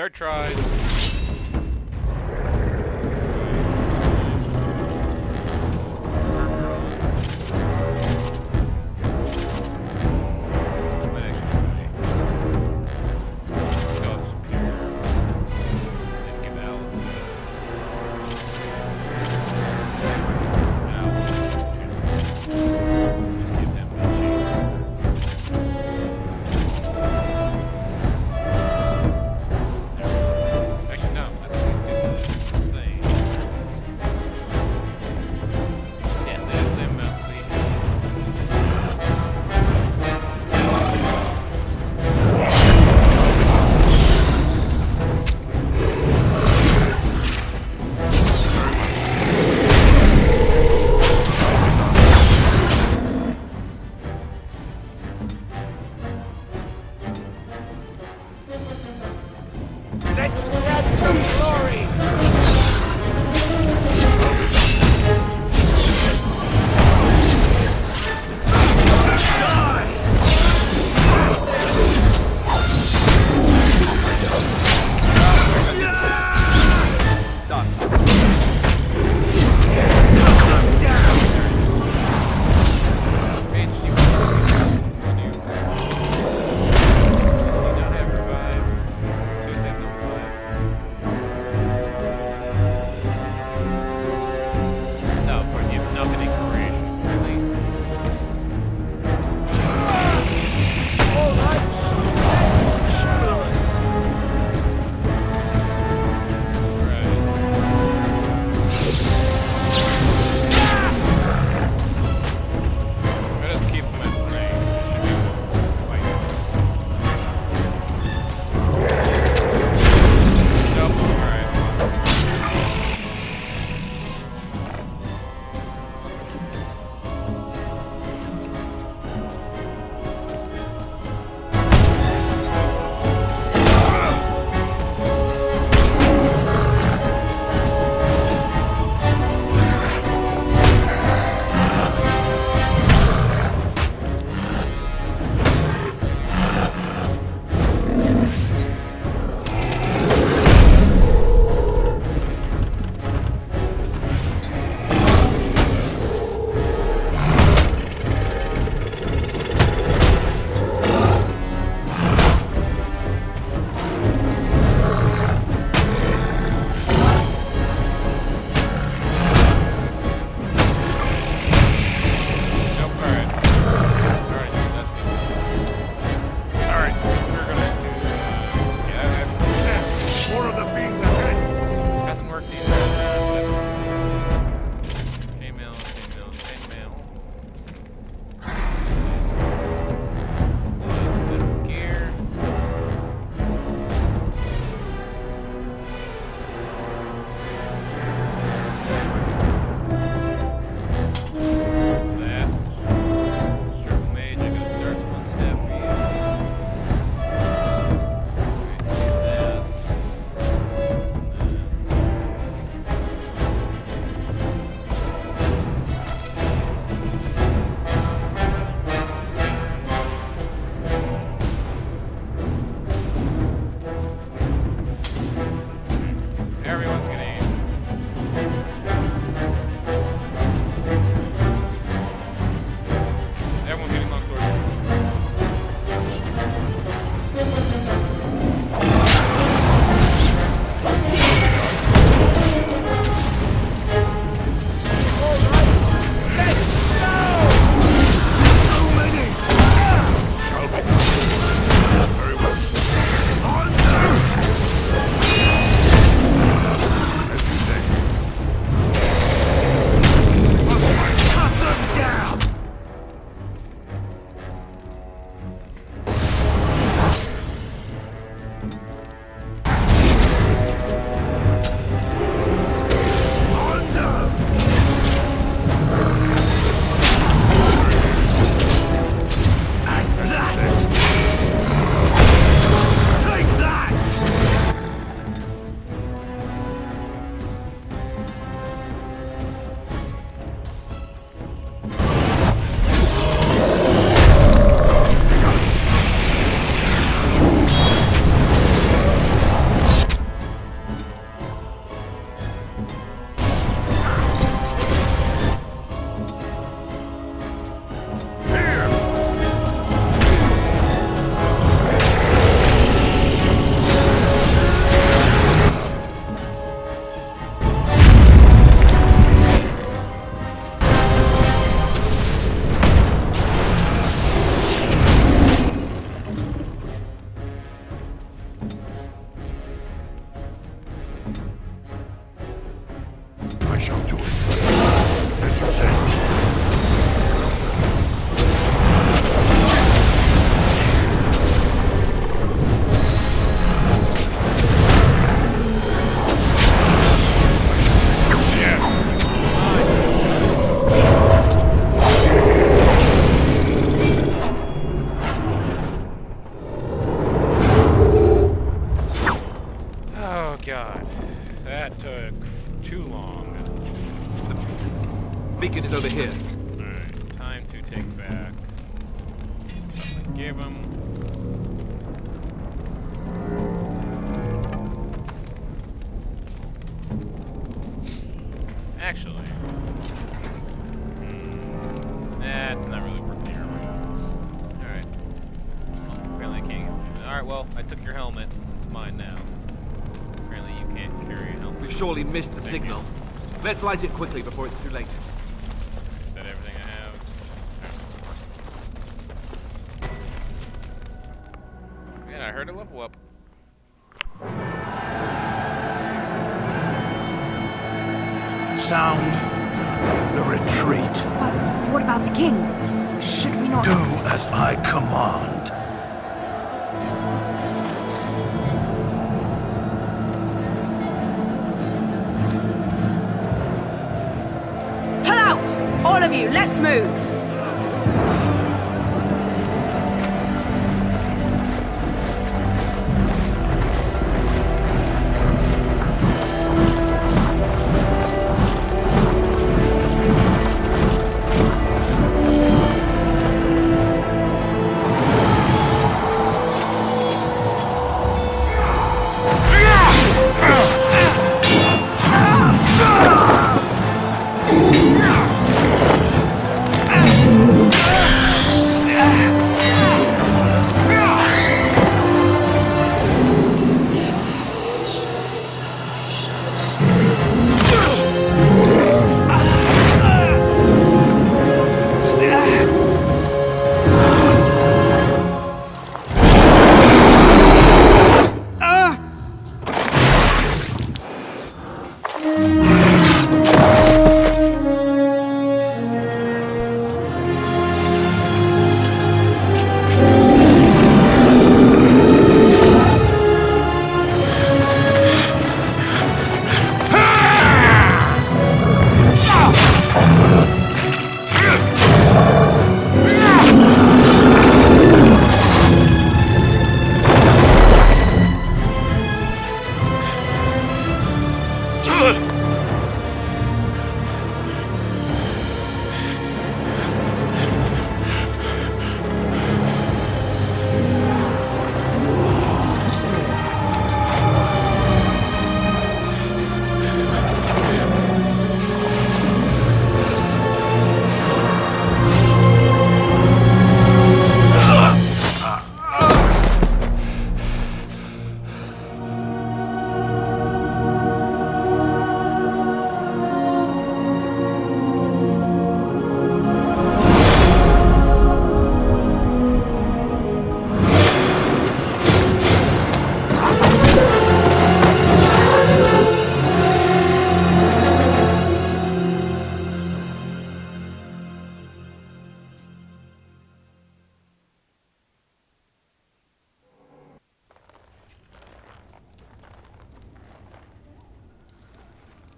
Third try. Actually, That took too long. The beacon is over here. Alright, time to take back stuff I gave him. Actually, it's not really worth the armor. Alright. Well, apparently I can't. Alright, well, I took your helmet. It's mine now. Apparently you can't carry a helmet. We've surely missed the signal. Let's light it quickly before it's too late. Is that everything I have? Man, I heard a level up. Sound the retreat. But what about the king? Should we not... Do as I command. Pull out! All of you, let's move!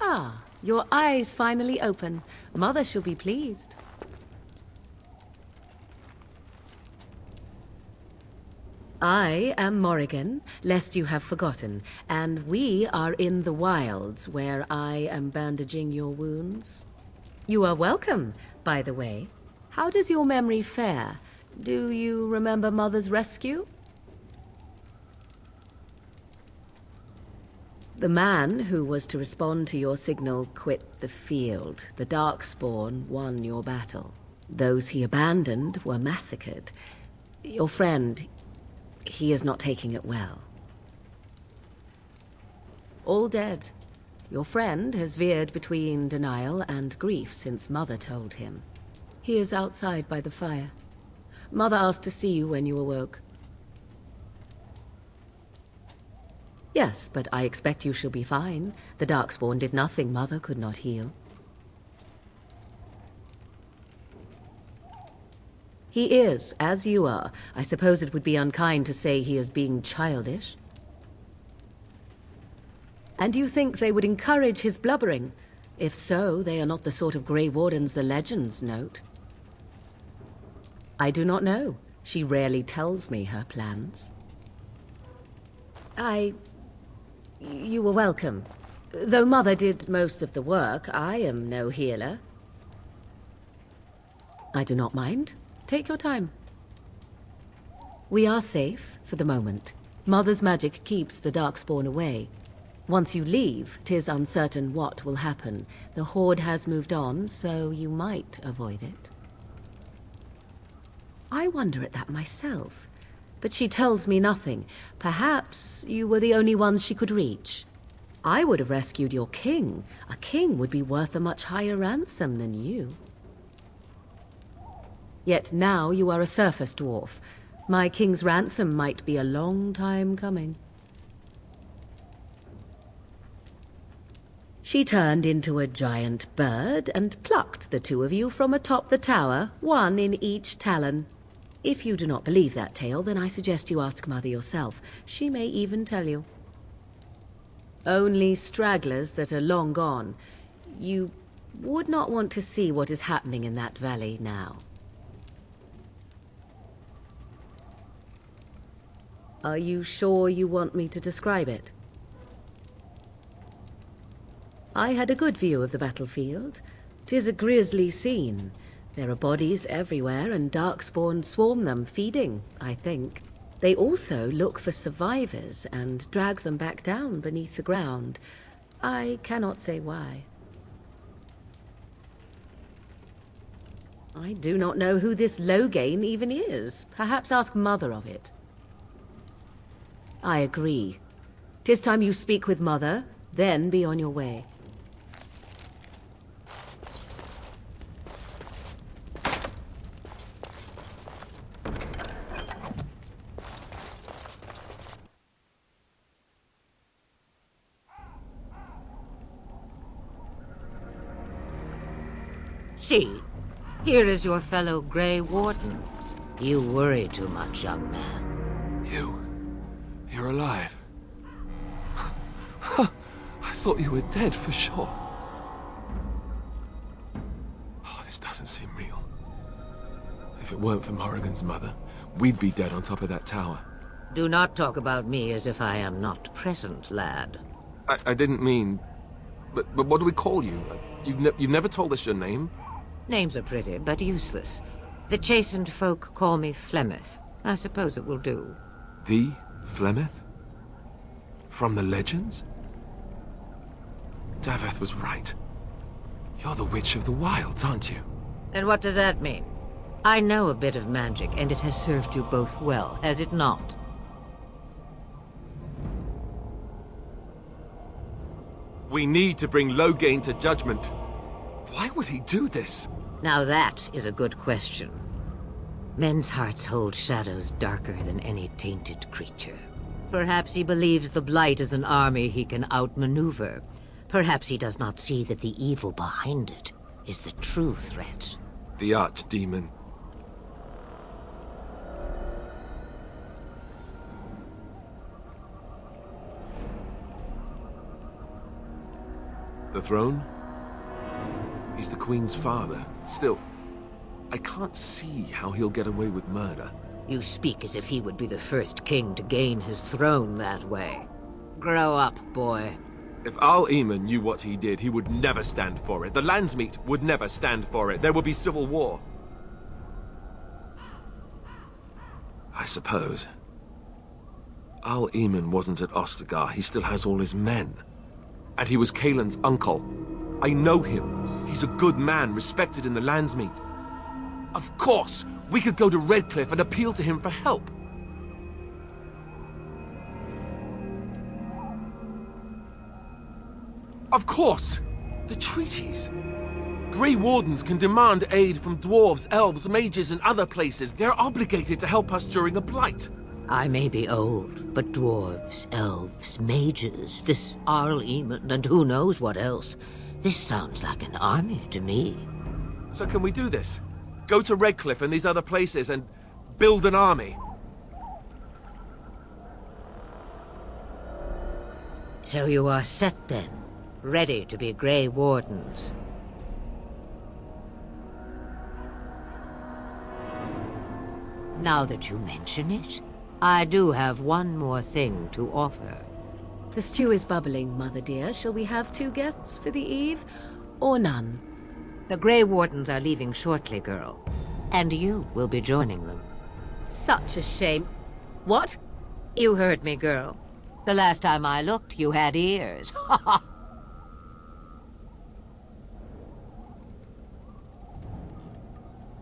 Ah, your eyes finally open. Mother shall be pleased. I am Morrigan, lest you have forgotten, and we are in the wilds where I am bandaging your wounds. You are welcome, by the way. How does your memory fare? Do you remember Mother's rescue? The man who was to respond to your signal quit the field. The Darkspawn won your battle. Those he abandoned were massacred. Your friend, he is not taking it well. All dead. Your friend has veered between denial and grief since Mother told him. He is outside by the fire. Mother asked to see you when you awoke. Yes, but I expect you shall be fine. The Darkspawn did nothing Mother could not heal. He is, as you are. I suppose it would be unkind to say he is being childish. And you think they would encourage his blubbering? If so, they are not the sort of Grey Wardens the legends note. I do not know. She rarely tells me her plans. You were welcome. Though Mother did most of the work, I am no healer. I do not mind. Take your time. We are safe for the moment. Mother's magic keeps the Darkspawn away. Once you leave, 'tis uncertain what will happen. The Horde has moved on, so you might avoid it. I wonder at that myself, but she tells me nothing. Perhaps you were the only ones she could reach. I would have rescued your king. A king would be worth a much higher ransom than you. Yet now you are a surface dwarf. My king's ransom might be a long time coming. She turned into a giant bird and plucked the two of you from atop the tower, one in each talon. If you do not believe that tale, then I suggest you ask Mother yourself. She may even tell you. Only stragglers that are long gone. You would not want to see what is happening in that valley now. Are you sure you want me to describe it? I had a good view of the battlefield. 'Tis a grisly scene. There are bodies everywhere, and Darkspawn swarm them, feeding, I think. They also look for survivors and drag them back down beneath the ground. I cannot say why. I do not know who this Loghain even is. Perhaps ask Mother of it. I agree. 'Tis time you speak with Mother, then be on your way. See, here is your fellow Grey Warden. You worry too much, young man. You're alive. I thought you were dead for sure. Oh, this doesn't seem real. If it weren't for Morrigan's mother, we'd be dead on top of that tower. Do not talk about me as if I am not present, lad. I didn't mean... But what do we call you? You've never told us your name? Names are pretty, but useless. The chastened folk call me Flemeth. I suppose it will do. The Flemeth? From the legends? Daveth was right. You're the Witch of the Wilds, aren't you? And what does that mean? I know a bit of magic, and it has served you both well, has it not? We need to bring Loghain to judgment. Why would he do this? Now that is a good question. Men's hearts hold shadows darker than any tainted creature. Perhaps he believes the Blight is an army he can outmaneuver. Perhaps he does not see that the evil behind it is the true threat. The Archdemon. The throne? He's the Queen's father. Still, I can't see how he'll get away with murder. You speak as if he would be the first king to gain his throne that way. Grow up, boy. If Al-Eamon knew what he did, he would never stand for it. The Landsmeet would never stand for it. There would be civil war. I suppose. Al-Eamon wasn't at Ostagar. He still has all his men. And he was Kaelin's uncle. I know him. He's a good man, respected in the Landsmeet. Of course, we could go to Redcliffe and appeal to him for help. Of course! The treaties. Grey Wardens can demand aid from dwarves, elves, mages, and other places. They're obligated to help us during a blight. I may be old, but dwarves, elves, mages, this Al-Eamon, and who knows what else. This sounds like an army to me. So can we do this? Go to Redcliffe and these other places and build an army? So you are set then, ready to be Grey Wardens. Now that you mention it, I do have one more thing to offer. The stew is bubbling, Mother dear. Shall we have 2 guests for the eve, or none? The Grey Wardens are leaving shortly, girl. And you will be joining them. Such a shame. What? You heard me, girl. The last time I looked, you had ears. Ha ha!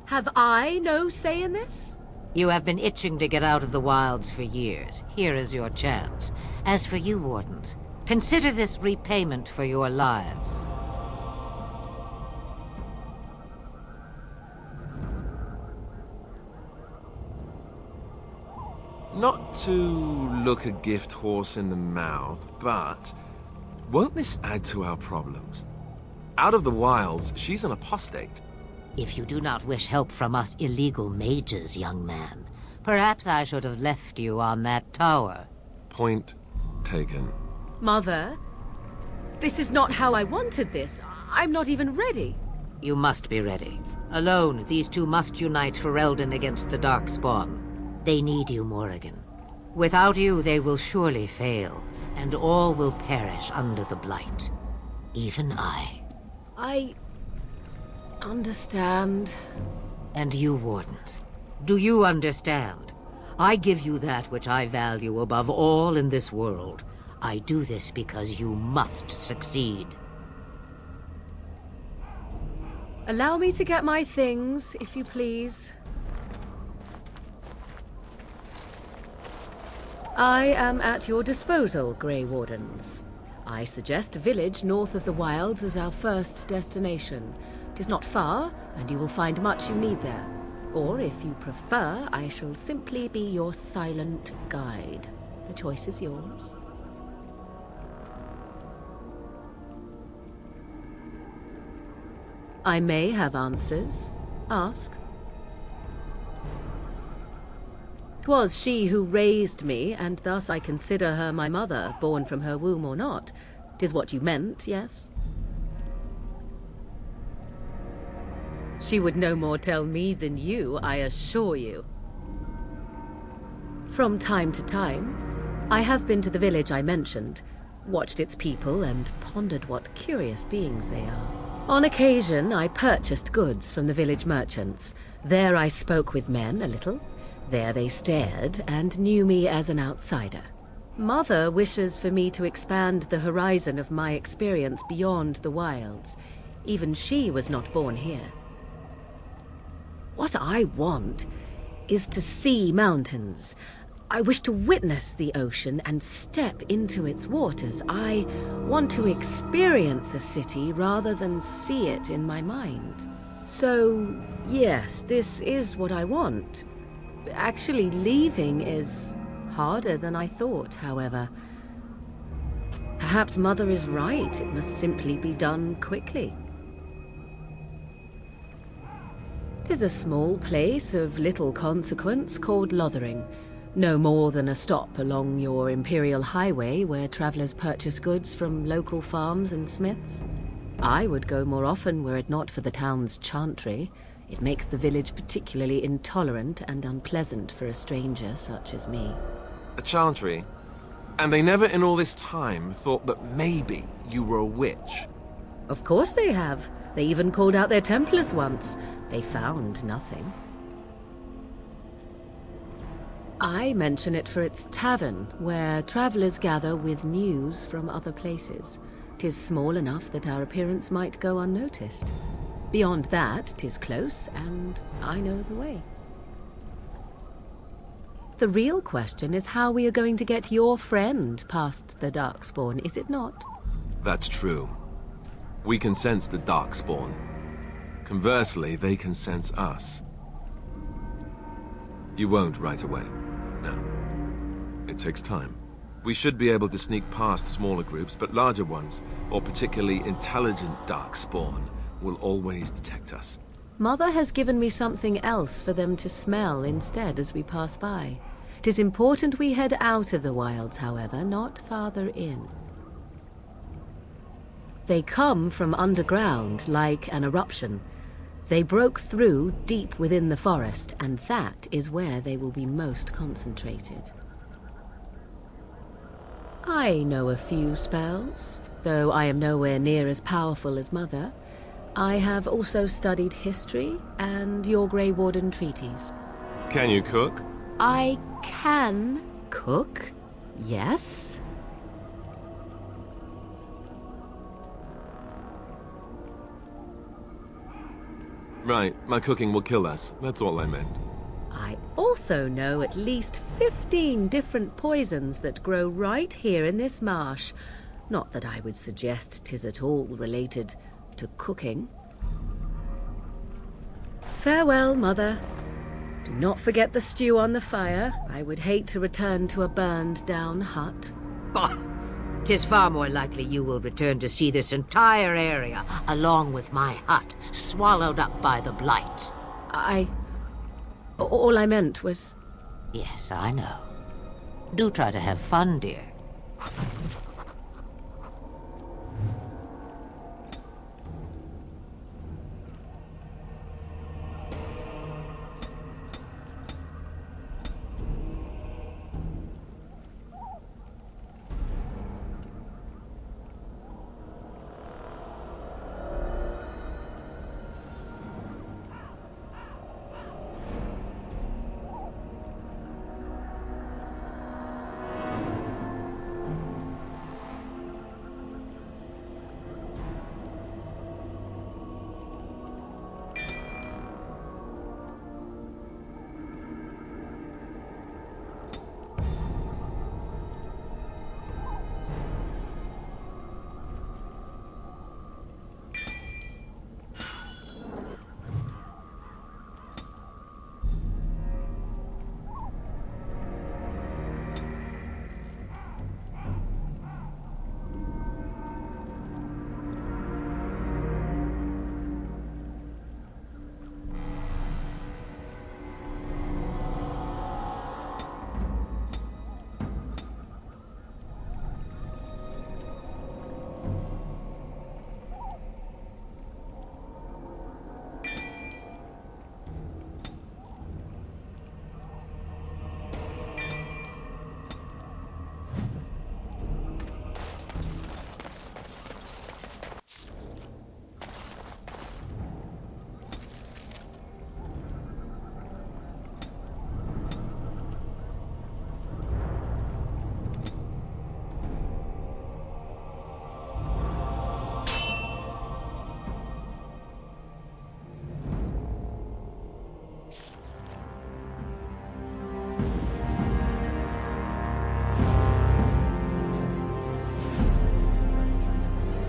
Have I no say in this? You have been itching to get out of the wilds for years. Here is your chance. As for you, Wardens, consider this repayment for your lives. Not to look a gift horse in the mouth, but won't this add to our problems? Out of the wilds, she's an apostate. If you do not wish help from us illegal mages, young man, perhaps I should have left you on that tower. Point taken. Mother, this is not how I wanted this. I'm not even ready. You must be ready. Alone, these 2 must unite for Eldon against the Darkspawn. They need you, Morrigan. Without you, they will surely fail, and all will perish under the Blight. Even I. I understand. And you, Wardens, do you understand? I give you that which I value above all in this world. I do this because you must succeed. Allow me to get my things, if you please. I am at your disposal, Grey Wardens. I suggest a village north of the wilds as our first destination. It is not far, and you will find much you need there. Or, if you prefer, I shall simply be your silent guide. The choice is yours. I may have answers. Ask. 'Twas she who raised me, and thus I consider her my mother, born from her womb or not. 'Tis what you meant, yes? She would no more tell me than you, I assure you. From time to time, I have been to the village I mentioned, watched its people, and pondered what curious beings they are. On occasion, I purchased goods from the village merchants. There I spoke with men a little. There they stared and knew me as an outsider. Mother wishes for me to expand the horizon of my experience beyond the wilds. Even she was not born here. What I want is to see mountains. I wish to witness the ocean and step into its waters. I want to experience a city rather than see it in my mind. So, yes, this is what I want. Actually, leaving is harder than I thought, however. Perhaps Mother is right. It must simply be done quickly. 'Tis a small place of little consequence called Lothering. No more than a stop along your Imperial Highway where travelers purchase goods from local farms and smiths. I would go more often were it not for the town's chantry. It makes the village particularly intolerant and unpleasant for a stranger such as me. A chantry? And they never in all this time thought that maybe you were a witch? Of course they have. They even called out their Templars once. They found nothing. I mention it for its tavern, where travelers gather with news from other places. 'Tis small enough that our appearance might go unnoticed. Beyond that, 'tis close, and I know the way. The real question is how we are going to get your friend past the Darkspawn, is it not? That's true. We can sense the Darkspawn. Conversely, they can sense us. You won't right away. No. It takes time. We should be able to sneak past smaller groups, but larger ones, or particularly intelligent Darkspawn, will always detect us. Mother has given me something else for them to smell instead as we pass by. 'Tis important we head out of the wilds, however, not farther in. They come from underground, like an eruption. They broke through deep within the forest, and that is where they will be most concentrated. I know a few spells, though I am nowhere near as powerful as Mother. I have also studied history and your Grey Warden treaties. Can you cook? I can cook, yes. Right, my cooking will kill us. That's all I meant. I also know at least 15 different poisons that grow right here in this marsh. Not that I would suggest 'tis at all related to cooking. Farewell, Mother. Do not forget the stew on the fire. I would hate to return to a burned-down hut. Bah! 'Tis far more likely you will return to see this entire area, along with my hut, swallowed up by the blight. All I meant was... Yes, I know. Do try to have fun, dear.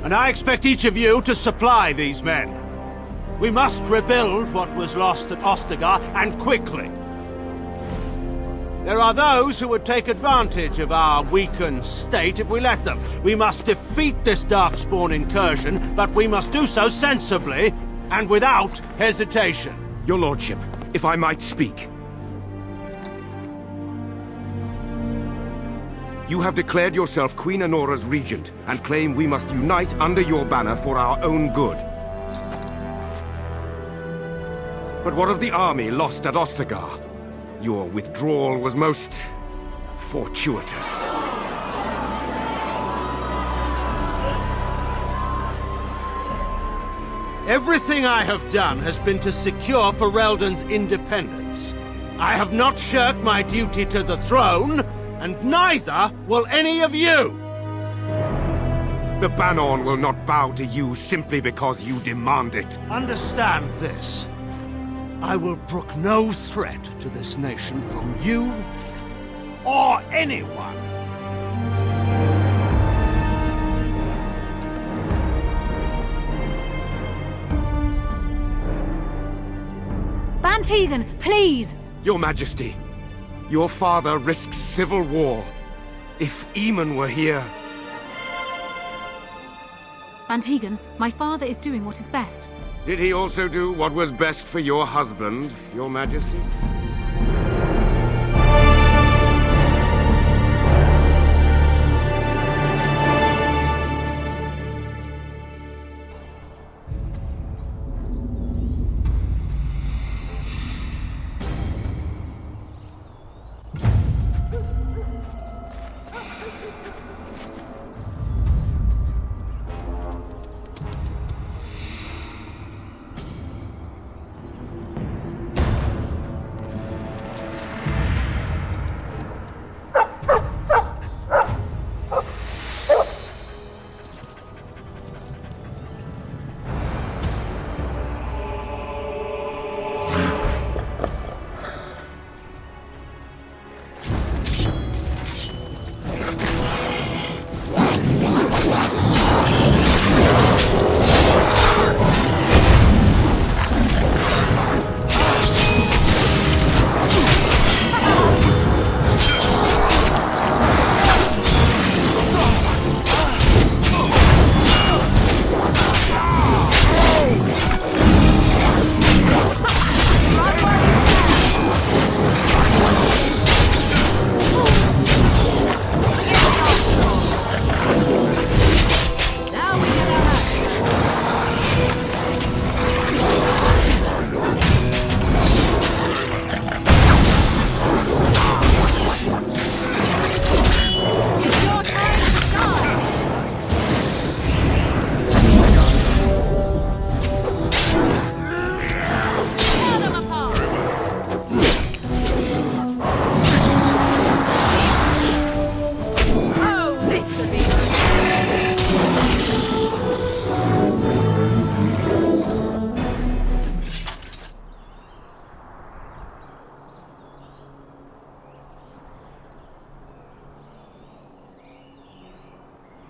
And I expect each of you to supply these men. We must rebuild what was lost at Ostagar, and quickly. There are those who would take advantage of our weakened state if we let them. We must defeat this Darkspawn incursion, but we must do so sensibly and without hesitation. Your Lordship, if I might speak. You have declared yourself Queen Honora's regent, and claim we must unite under your banner for our own good. But what of the army lost at Ostagar? Your withdrawal was most fortuitous. Everything I have done has been to secure Ferelden's independence. I have not shirked my duty to the throne, and neither will any of you! The Banon will not bow to you simply because you demand it. Understand this. I will brook no threat to this nation from you or anyone. Bantegan, please! Your Majesty, your father risks civil war. If Eamon were here... Bantegan, my father is doing what is best. Did he also do what was best for your husband, Your Majesty?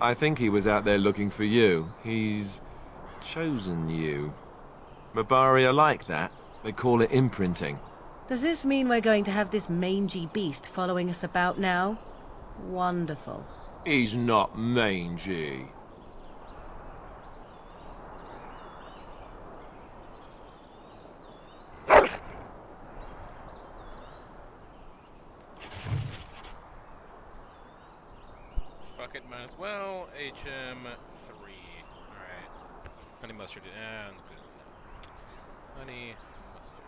I think he was out there looking for you. He's chosen you. Mabari are like that. They call it imprinting. Does this mean we're going to have this mangy beast following us about now? Wonderful. He's not mangy. Fuck it, might as well. HM3. Alright. Honey mustard. And honey mustard.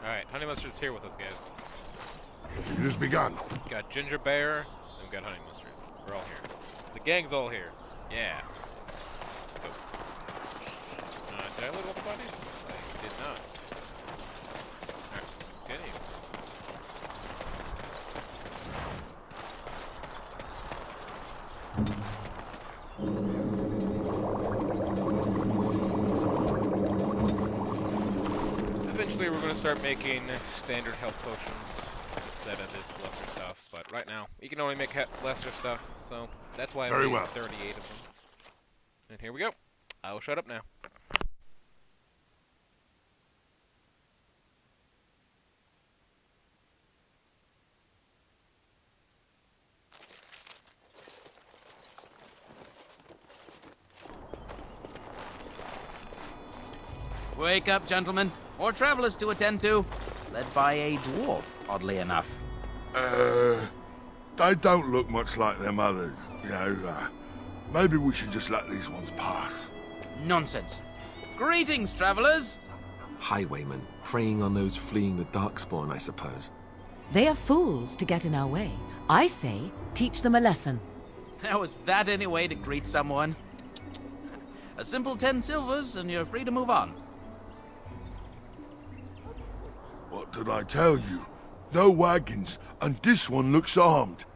Alright, honey mustard's here with us, guys. It has begun. Got ginger bear, and we've got honey mustard. We're all here. The gang's all here. Yeah. Let's go. Did I loot all the bodies? I did not. Alright. Okay. Eventually we're going to start making standard health potions instead of this lesser stuff, but right now you can only make lesser stuff, so that's why I made 38 of them. And here we go. I will shut up now. Wake up, gentlemen. More travelers to attend to. Led by a dwarf, oddly enough. They don't look much like them others, you know. Maybe we should just let these ones pass. Nonsense. Greetings, travelers. Highwaymen, preying on those fleeing the Darkspawn, I suppose. They are fools to get in our way. I say, teach them a lesson. How is that any way to greet someone? A simple 10 silvers and you're free to move on. What did I tell you? No wagons, and this one looks armed.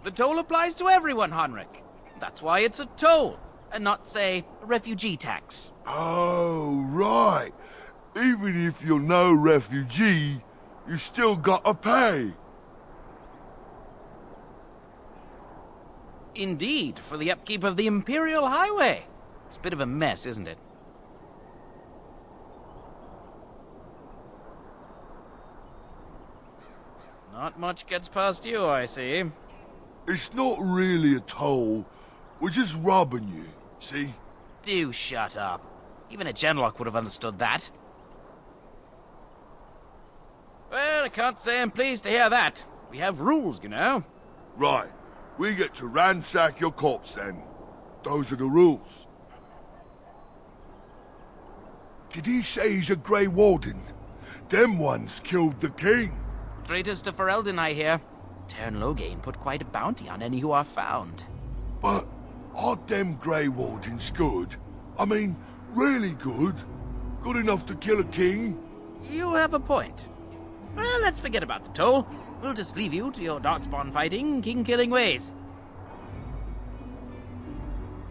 The toll applies to everyone, Henrik. That's why it's a toll, and not, say, a refugee tax. Oh, right. Even if you're no refugee, you still gotta pay. Indeed, for the upkeep of the Imperial Highway. It's a bit of a mess, isn't it? Not much gets past you, I see. It's not really a toll. We're just robbing you, see? Do shut up. Even a Genlock would have understood that. Well, I can't say I'm pleased to hear that. We have rules, you know. Right. We get to ransack your corpse, then. Those are the rules. Did he say he's a Grey Warden? Them ones killed the king. Traitors to Ferelden, I hear. Tern Loghain put quite a bounty on any who are found. But aren't them Grey Wardens good? I mean, really good? Good enough to kill a king? You have a point. Well, let's forget about the toll. We'll just leave you to your darkspawn fighting, king-killing ways.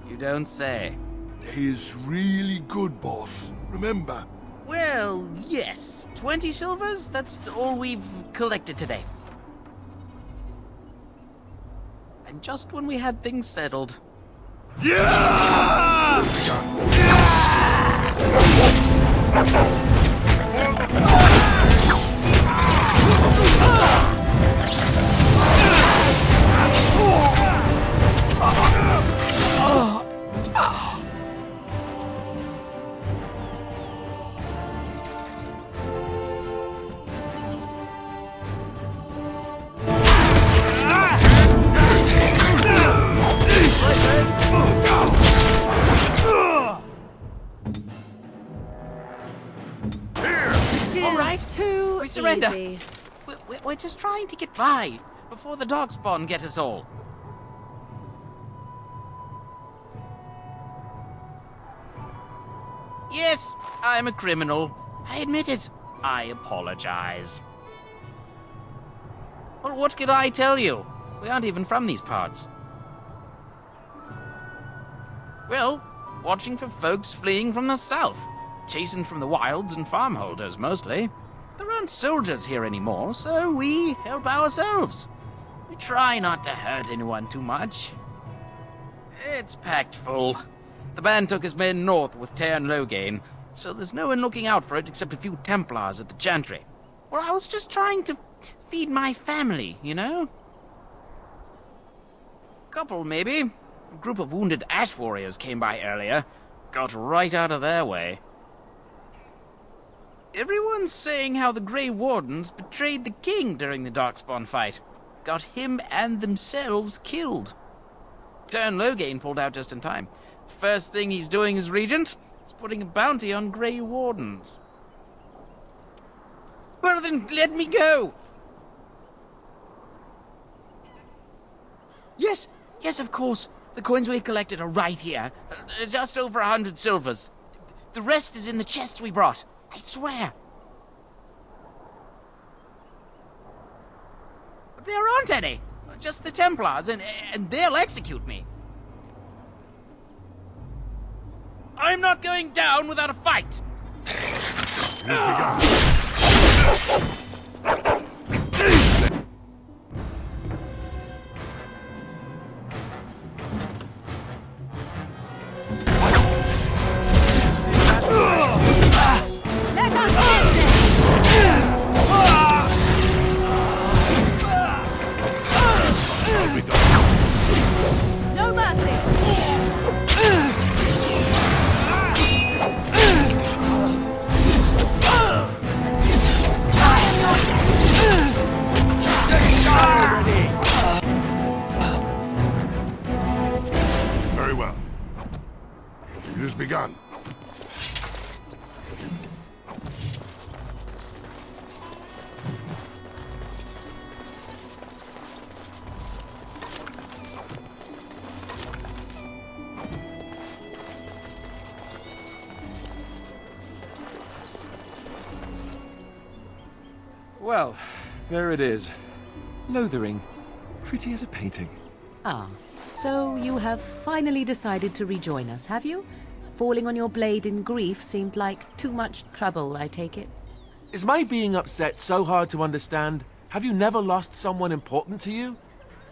You don't say. They is really good, boss. Remember? Well, yes. 20 silvers? That's all we've collected today. And just when we had things settled. Yeah! All right, too we surrender. easy. We're just trying to get by before the darkspawn get us all. Yes, I'm a criminal. I admit it. I apologize. Well, what could I tell you? We aren't even from these parts. Well, watching for folks fleeing from the south. Chasing from the wilds and farmholders, mostly. There aren't soldiers here anymore, so we help ourselves. We try not to hurt anyone too much. It's packed full. The band took his men north with Tern Loghain, so there's no one looking out for it except a few Templars at the Chantry. Well, I was just trying to feed my family, you know? Couple, maybe. A group of wounded ash warriors came by earlier. Got right out of their way. Everyone's saying how the Grey Wardens betrayed the king during the Darkspawn fight. Got him and themselves killed. Tern Loghain pulled out just in time. First thing he's doing as regent is putting a bounty on Grey Wardens. Well then, let me go! Yes, of course. The coins we collected are right here. Just over 100 silvers. The rest is in the chests we brought. I swear. There aren't any. Just the Templars, and they'll execute me. I'm not going down without a fight. No mercy! Very well. It has begun. Well, there it is. Lothering. Pretty as a painting. Ah, so you have finally decided to rejoin us, have you? Falling on your blade in grief seemed like too much trouble, I take it. Is my being upset so hard to understand? Have you never lost someone important to you?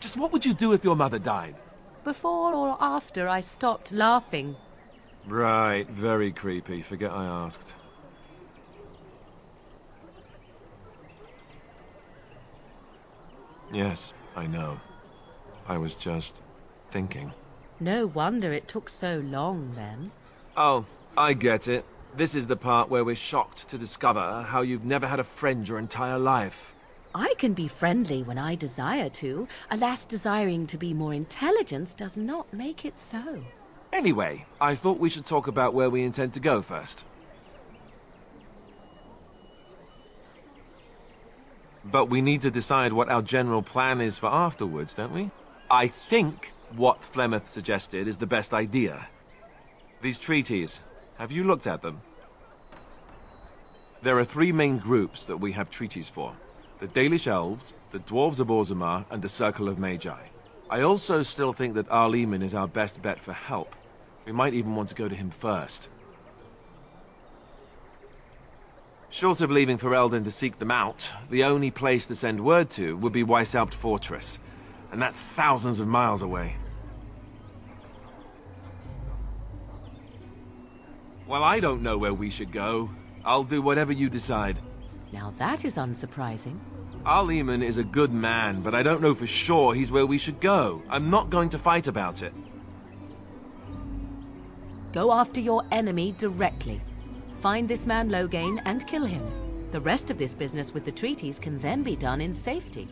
Just what would you do if your mother died? Before or after I stopped laughing. Right, very creepy. Forget I asked. Yes, I know. I was just thinking. No wonder it took so long, then. Oh, I get it. This is the part where we're shocked to discover how you've never had a friend your entire life. I can be friendly when I desire to. Alas, desiring to be more intelligent does not make it so. Anyway, I thought we should talk about where we intend to go first. But we need to decide what our general plan is for afterwards, don't we? I think what Flemeth suggested is the best idea. These treaties, have you looked at them? There are 3 main groups that we have treaties for. The Dalish Elves, the Dwarves of Orzammar, and the Circle of Magi. I also still think that Arleman is our best bet for help. We might even want to go to him first. Short of leaving Ferelden to seek them out, the only place to send word to would be Weishaupt Fortress. And that's thousands of miles away. Well, I don't know where we should go. I'll do whatever you decide. Now that is unsurprising. Arleman is a good man, but I don't know for sure he's where we should go. I'm not going to fight about it. Go after your enemy directly. Find this man Loghain and kill him. The rest of this business with the treaties can then be done in safety.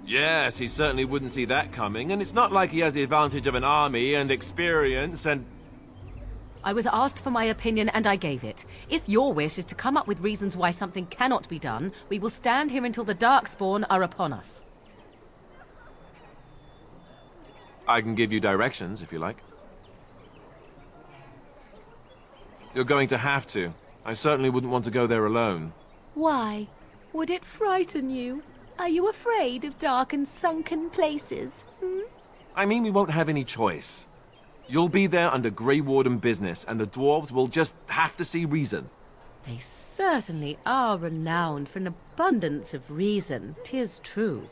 Yes, he certainly wouldn't see that coming, and it's not like he has the advantage of an army and experience and... I was asked for my opinion and I gave it. If your wish is to come up with reasons why something cannot be done, we will stand here until the Darkspawn are upon us. I can give you directions, if you like. You're going to have to. I certainly wouldn't want to go there alone. Why? Would it frighten you? Are you afraid of dark and sunken places? I mean, we won't have any choice. You'll be there under Grey Warden business, and the dwarves will just have to see reason. They certainly are renowned for an abundance of reason, 'tis true.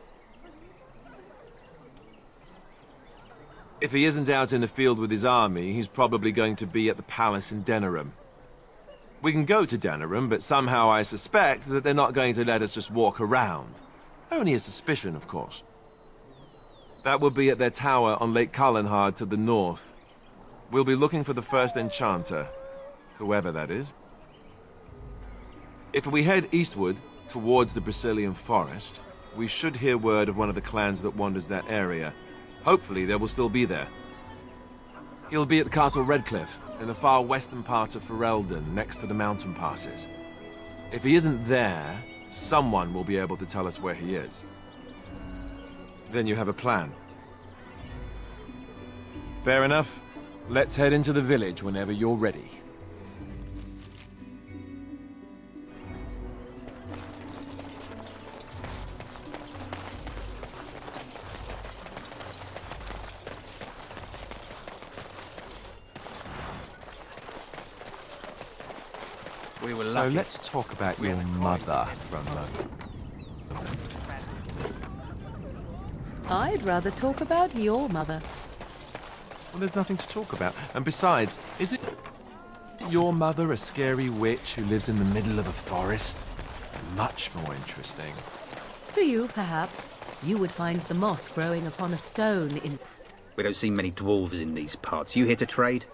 If he isn't out in the field with his army, he's probably going to be at the palace in Denerim. We can go to Denerim, but somehow I suspect that they're not going to let us just walk around. Only a suspicion, of course. That will be at their tower on Lake Kallenhard to the north. We'll be looking for the first enchanter, whoever that is. If we head eastward, towards the Brazilian forest, we should hear word of one of the clans that wanders that area. Hopefully they will still be there. He'll be at Castle Redcliffe, in the far western part of Ferelden, next to the mountain passes. If he isn't there, someone will be able to tell us where he is. Then you have a plan. Fair enough. Let's head into the village whenever you're ready. We were So lucky. let's talk about your mother for a moment. I'd rather talk about your mother. Well, there's nothing to talk about. And besides, isn't your mother a scary witch who lives in the middle of a forest? Much more interesting. To you, perhaps. You would find the moss growing upon a stone in... We don't see many dwarves in these parts. You here to trade?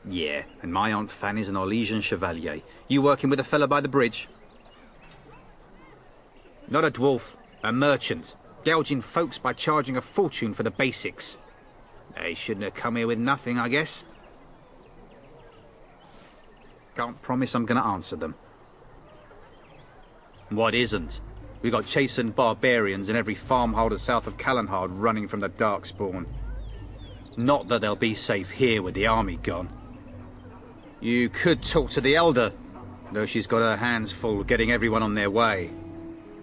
Yeah, and my Aunt Fanny's an Orlesian chevalier. You working with a fella by the bridge? Not a dwarf, a merchant. Gouging folks by charging a fortune for the basics. They shouldn't have come here with nothing, I guess. Can't promise I'm gonna answer them. What isn't? We got chastened barbarians in every farmholder south of Kallenhard running from the Darkspawn. Not that they'll be safe here with the army gone. You could talk to the Elder, though she's got her hands full getting everyone on their way.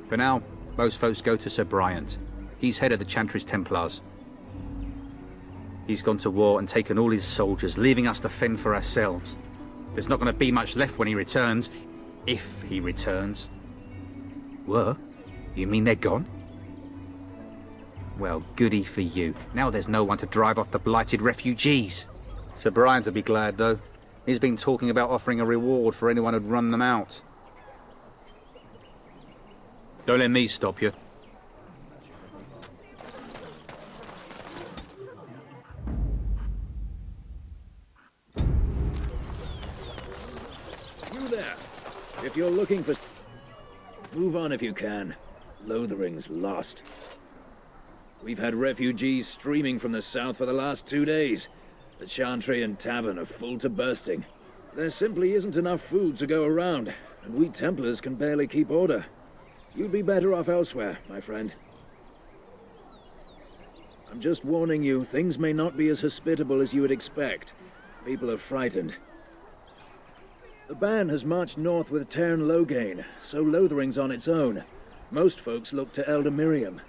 For now, most folks go to Sir Bryant. He's head of the Chantry's Templars. He's gone to war and taken all his soldiers, leaving us to fend for ourselves. There's not going to be much left when he returns, if he returns. What? You mean they're gone? Well, goody for you. Now there's no one to drive off the blighted refugees. Sir Bryant will be glad, though. He's been talking about offering a reward for anyone who'd run them out. Don't let me stop you. You there. If you're looking for... Move on if you can. Lothering's lost. We've had refugees streaming from the south for the last 2 days. The Chantry and Tavern are full to bursting. There simply isn't enough food to go around. and we Templars can barely keep order. You'd be better off elsewhere, my friend. I'm just warning you, things may not be as hospitable as you would expect. People are frightened. The band has marched north with Tern Loghain, so Lothering's on its own. Most folks look to Elder Miriam.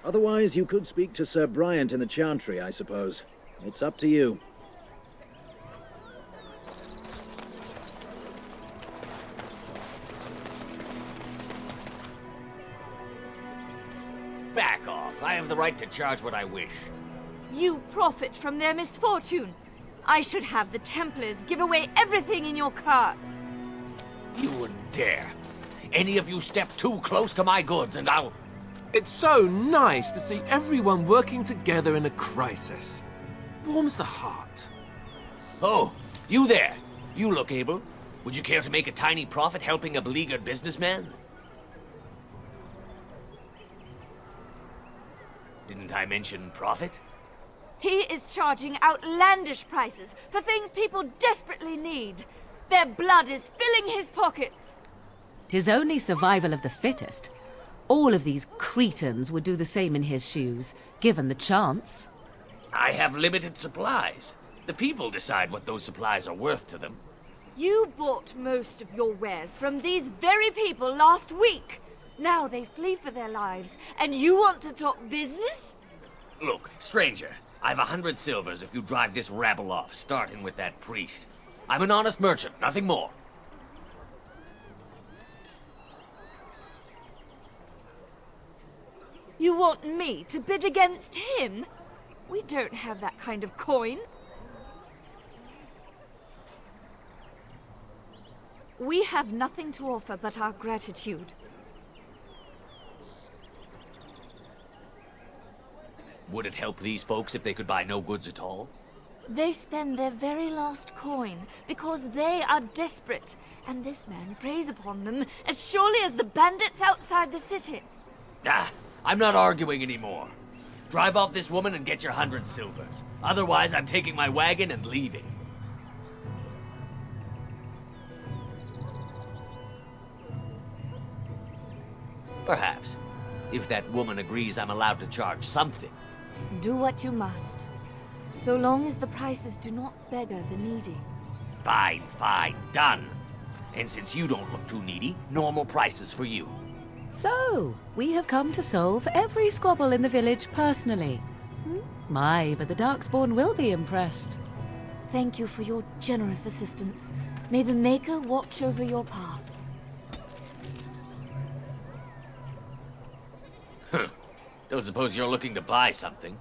Otherwise, you could speak to Sir Bryant in the Chantry, I suppose. It's up to you. Back off. I have the right to charge what I wish. You profit from their misfortune. I should have the Templars give away everything in your carts. You wouldn't dare. Any of you step too close to my goods and I'll... It's so nice to see everyone working together in a crisis. Warms the heart. Oh, you there. You look able. Would you care to make a tiny profit helping a beleaguered businessman? Didn't I mention profit? He is charging outlandish prices for things people desperately need. Their blood is filling his pockets. 'Tis only survival of the fittest. All of these cretins would do the same in his shoes, given the chance. I have limited supplies. The people decide what those supplies are worth to them. You bought most of your wares from these very people last week. Now they flee for their lives, and you want to talk business? Look, stranger, I've 100 silvers if you drive this rabble off, starting with that priest. I'm an honest merchant, nothing more. You want me to bid against him? We don't have that kind of coin. We have nothing to offer but our gratitude. Would it help these folks if they could buy no goods at all? They spend their very last coin because they are desperate, and this man preys upon them as surely as the bandits outside the city. Ah, I'm not arguing anymore. Drive off this woman and get your 100 silvers. Otherwise, I'm taking my wagon and leaving. Perhaps, if that woman agrees I'm allowed to charge something. Do what you must, so long as the prices do not beggar the needy. Fine, fine, done. And since you don't look too needy, normal prices for you. So, we have come to solve every squabble in the village personally. My, but the Darkspawn will be impressed. Thank you for your generous assistance. May the Maker watch over your path. Don't suppose you're looking to buy something?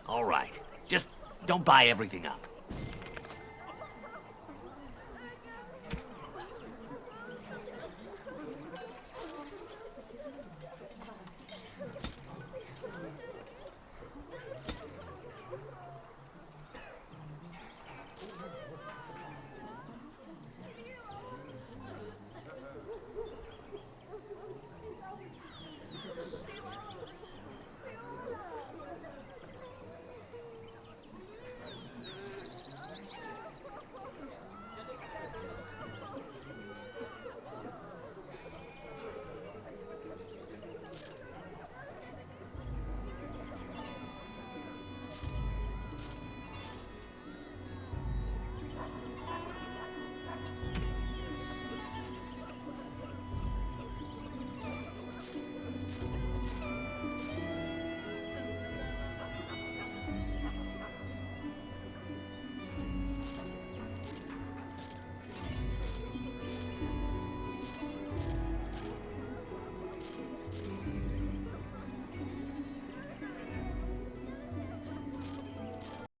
All right. Just don't buy everything up.